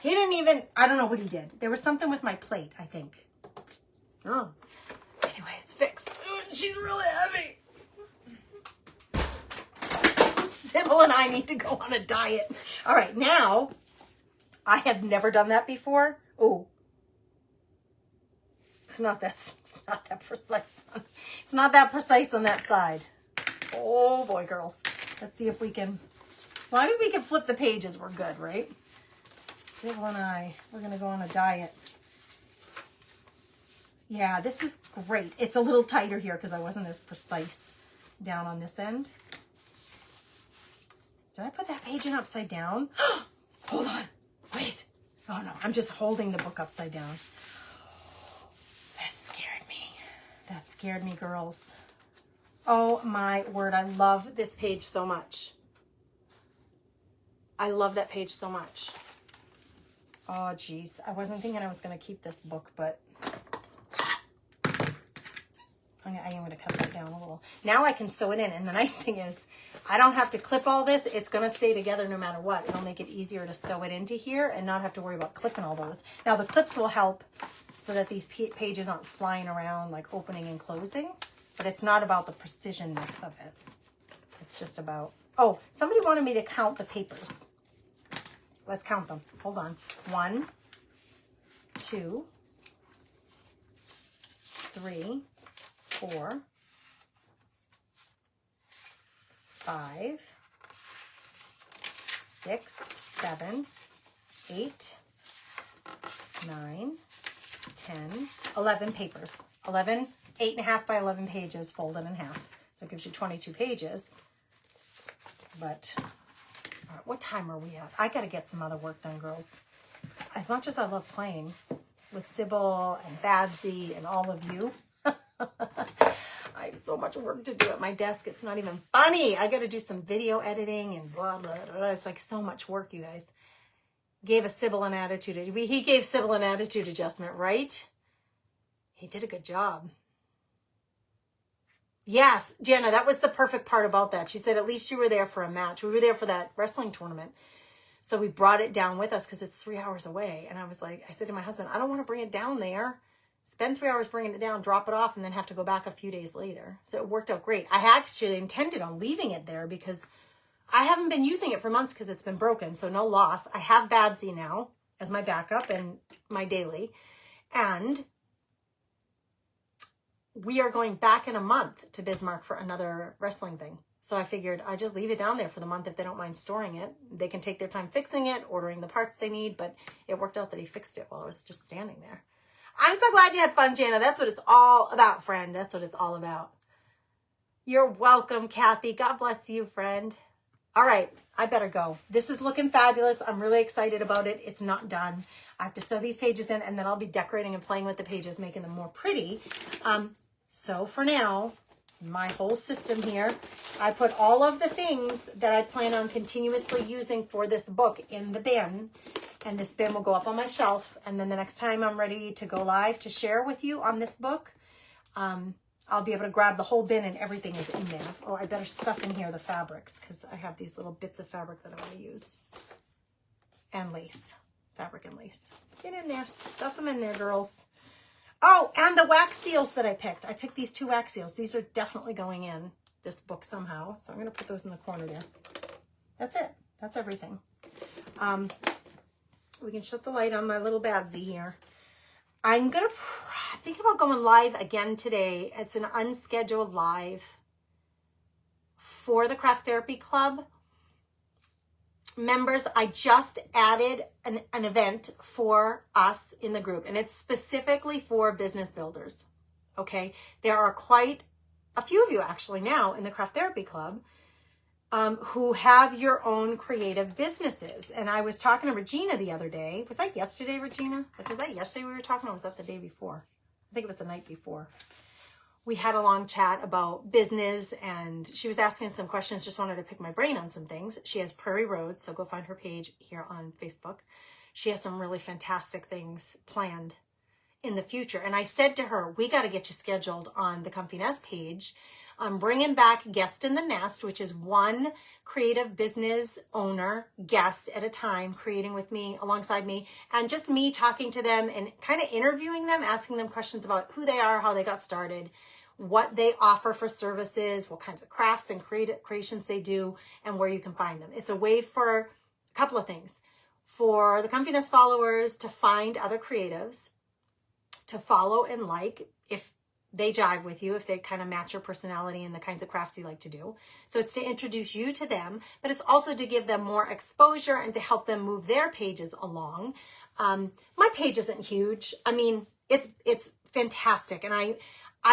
He didn't even, I don't know what he did. There was something with my plate, I think. Oh. Anyway, it's fixed. She's really heavy. Sybil and I need to go on a diet. All right, now, I have never done that before. Oh. It's not that precise. It's not that precise on that side. Oh boy, girls. Let's see if we can, as long as we can flip the pages, we're good, right? Sybil and I, we're going to go on a diet. Yeah, this is great. It's a little tighter here because I wasn't as precise down on this end. Did I put that page in upside down? Hold on. Wait. Oh no, I'm just holding the book upside down. That scared me. That scared me, girls. Oh my word, I love this page so much. I love that page so much. Oh geez, I wasn't thinking I was going to keep this book, but I am going to cut that down a little. Now I can sew it in, and the nice thing is I don't have to clip all this. It's going to stay together no matter what. It'll make it easier to sew it into here and not have to worry about clipping all those. Now the clips will help so that these pages aren't flying around like opening and closing, but it's not about the precisionness of it. It's just about, oh, somebody wanted me to count the papers. Let's count them. Hold on. 1, 2, 3, 4, 5, 6, 7, 8, 9, 10, 11 papers. 11, 8.5 by 11 pages folded in half. So it gives you 22 pages. But what time are we at? I got to get some other work done, girls. As much as I love playing with Sybil and Babsy and all of you, I have so much work to do at my desk. It's not even funny. I got to do some video editing and blah, blah, blah. It's like so much work, you guys. Gave a Sybil an attitude. He gave Sybil an attitude adjustment, right? He did a good job. Yes, Jana, that was the perfect part about that. She said, at least you were there for a match. We were there for that wrestling tournament. So we brought it down with us because it's 3 hours away. And I was like, I said to my husband, I don't want to bring it down there. Spend 3 hours bringing it down, drop it off, and then have to go back a few days later. So it worked out great. I actually intended on leaving it there because I haven't been using it for months because it's been broken. So no loss. I have Babsy now as my backup and my daily. And we are going back in a month to Bismarck for another wrestling thing. So I figured I just leave it down there for the month if they don't mind storing it. They can take their time fixing it, ordering the parts they need, but it worked out that he fixed it while I was just standing there. I'm so glad you had fun, Jana. That's what it's all about, friend. That's what it's all about. You're welcome, Kathy. God bless you, friend. All right, I better go. This is looking fabulous. I'm really excited about it. It's not done. I have to sew these pages in, and then I'll be decorating and playing with the pages, making them more pretty. So for now, my whole system here, I put all of the things that I plan on continuously using for this book in the bin. And this bin will go up on my shelf. And then the next time I'm ready to go live to share with you on this book, I'll be able to grab the whole bin and everything is in there. Oh, I better stuff in here the fabrics because I have these little bits of fabric that I want to use. And lace. Fabric and lace. Get in there. Stuff them in there, girls. Oh, and the wax seals that I picked. I picked these 2 wax seals. These are definitely going in. this book somehow. So I'm going to put those in the corner there. That's it. That's everything. We can shut the light on my little Babsy here. I'm thinking about going live again today. It's an unscheduled live for the Craft Therapy Club members. I just added an event for us in the group, and it's specifically for business builders. Okay. There are quite a few of you actually now in the Craft Therapy Club who have your own creative businesses. And I was talking to Regina the other day. Was that yesterday, Regina? Like, was that yesterday we were talking, or was that the day before? I think it was the night before. We had a long chat about business, and she was asking some questions, just wanted to pick my brain on some things. She has Prairie Roads, so go find her page here on Facebook. She has some really fantastic things planned in the future. And I said to her, we got to get you scheduled on the Comfy Nest page. I'm bringing back Guest in the Nest, which is one creative business owner guest at a time, creating with me, alongside me, and just me talking to them and kind of interviewing them, asking them questions about who they are, how they got started, what they offer for services, what kinds of crafts and creations they do, and where you can find them. It's a way for a couple of things. For the Comfy Nest followers to find other creatives, to follow and like if they jive with you, if they kind of match your personality and the kinds of crafts you like to do. So it's to introduce you to them, but it's also to give them more exposure and to help them move their pages along. My page isn't huge. I mean, it's fantastic. And I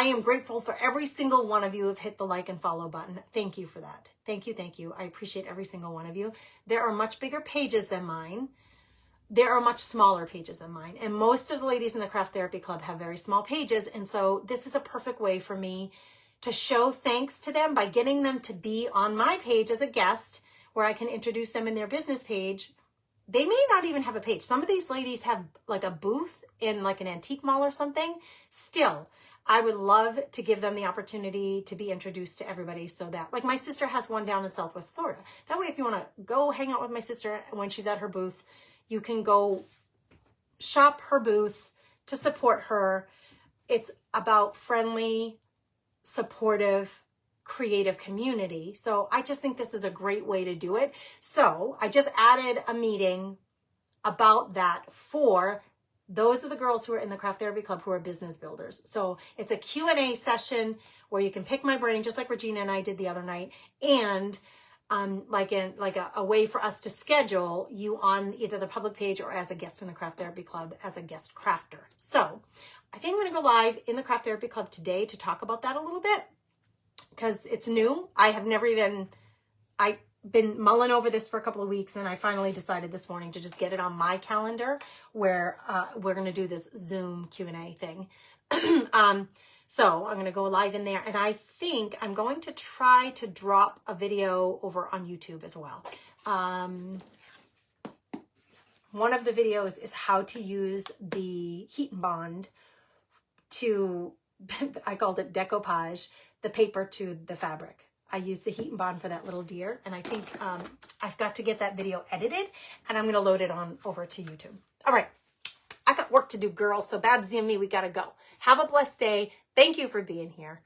am grateful for every single one of you who have hit the like and follow button. Thank you for that. Thank you. Thank you. I appreciate every single one of you. There are much bigger pages than mine. There are much smaller pages than mine. And most of the ladies in the Craft Therapy Club have very small pages. And so this is a perfect way for me to show thanks to them by getting them to be on my page as a guest, where I can introduce them in their business page. They may not even have a page. Some of these ladies have like a booth in like an antique mall or something. Still, I would love to give them the opportunity to be introduced to everybody, so that, like, my sister has one down in Southwest Florida. That way, if you want to go hang out with my sister when she's at her booth, you can go shop her booth to support her. It's about friendly, supportive, creative community. So I just think this is a great way to do it. So I just added a meeting about that for those are the girls who are in the Craft Therapy Club who are business builders. So it's a Q&A session where you can pick my brain, just like Regina and I did the other night, and like a way for us to schedule you on either the public page or as a guest in the Craft Therapy Club as a guest crafter. So I think I'm going to go live in the Craft Therapy Club today to talk about that a little bit, because it's new. I've been mulling over this for a couple of weeks, and I finally decided this morning to just get it on my calendar where we're going to do this Zoom Q&A thing. So I'm going to go live in there, and I think I'm going to try to drop a video over on YouTube as well. One of the videos is how to use the heat and bond to, I called it decoupage, the paper to the fabric. I used the heat and bond for that little deer, and I think I've got to get that video edited, and I'm going to load it on over to YouTube. All right. I got work to do, girls. So Babsy and me, we got to go. Have a blessed day. Thank you for being here.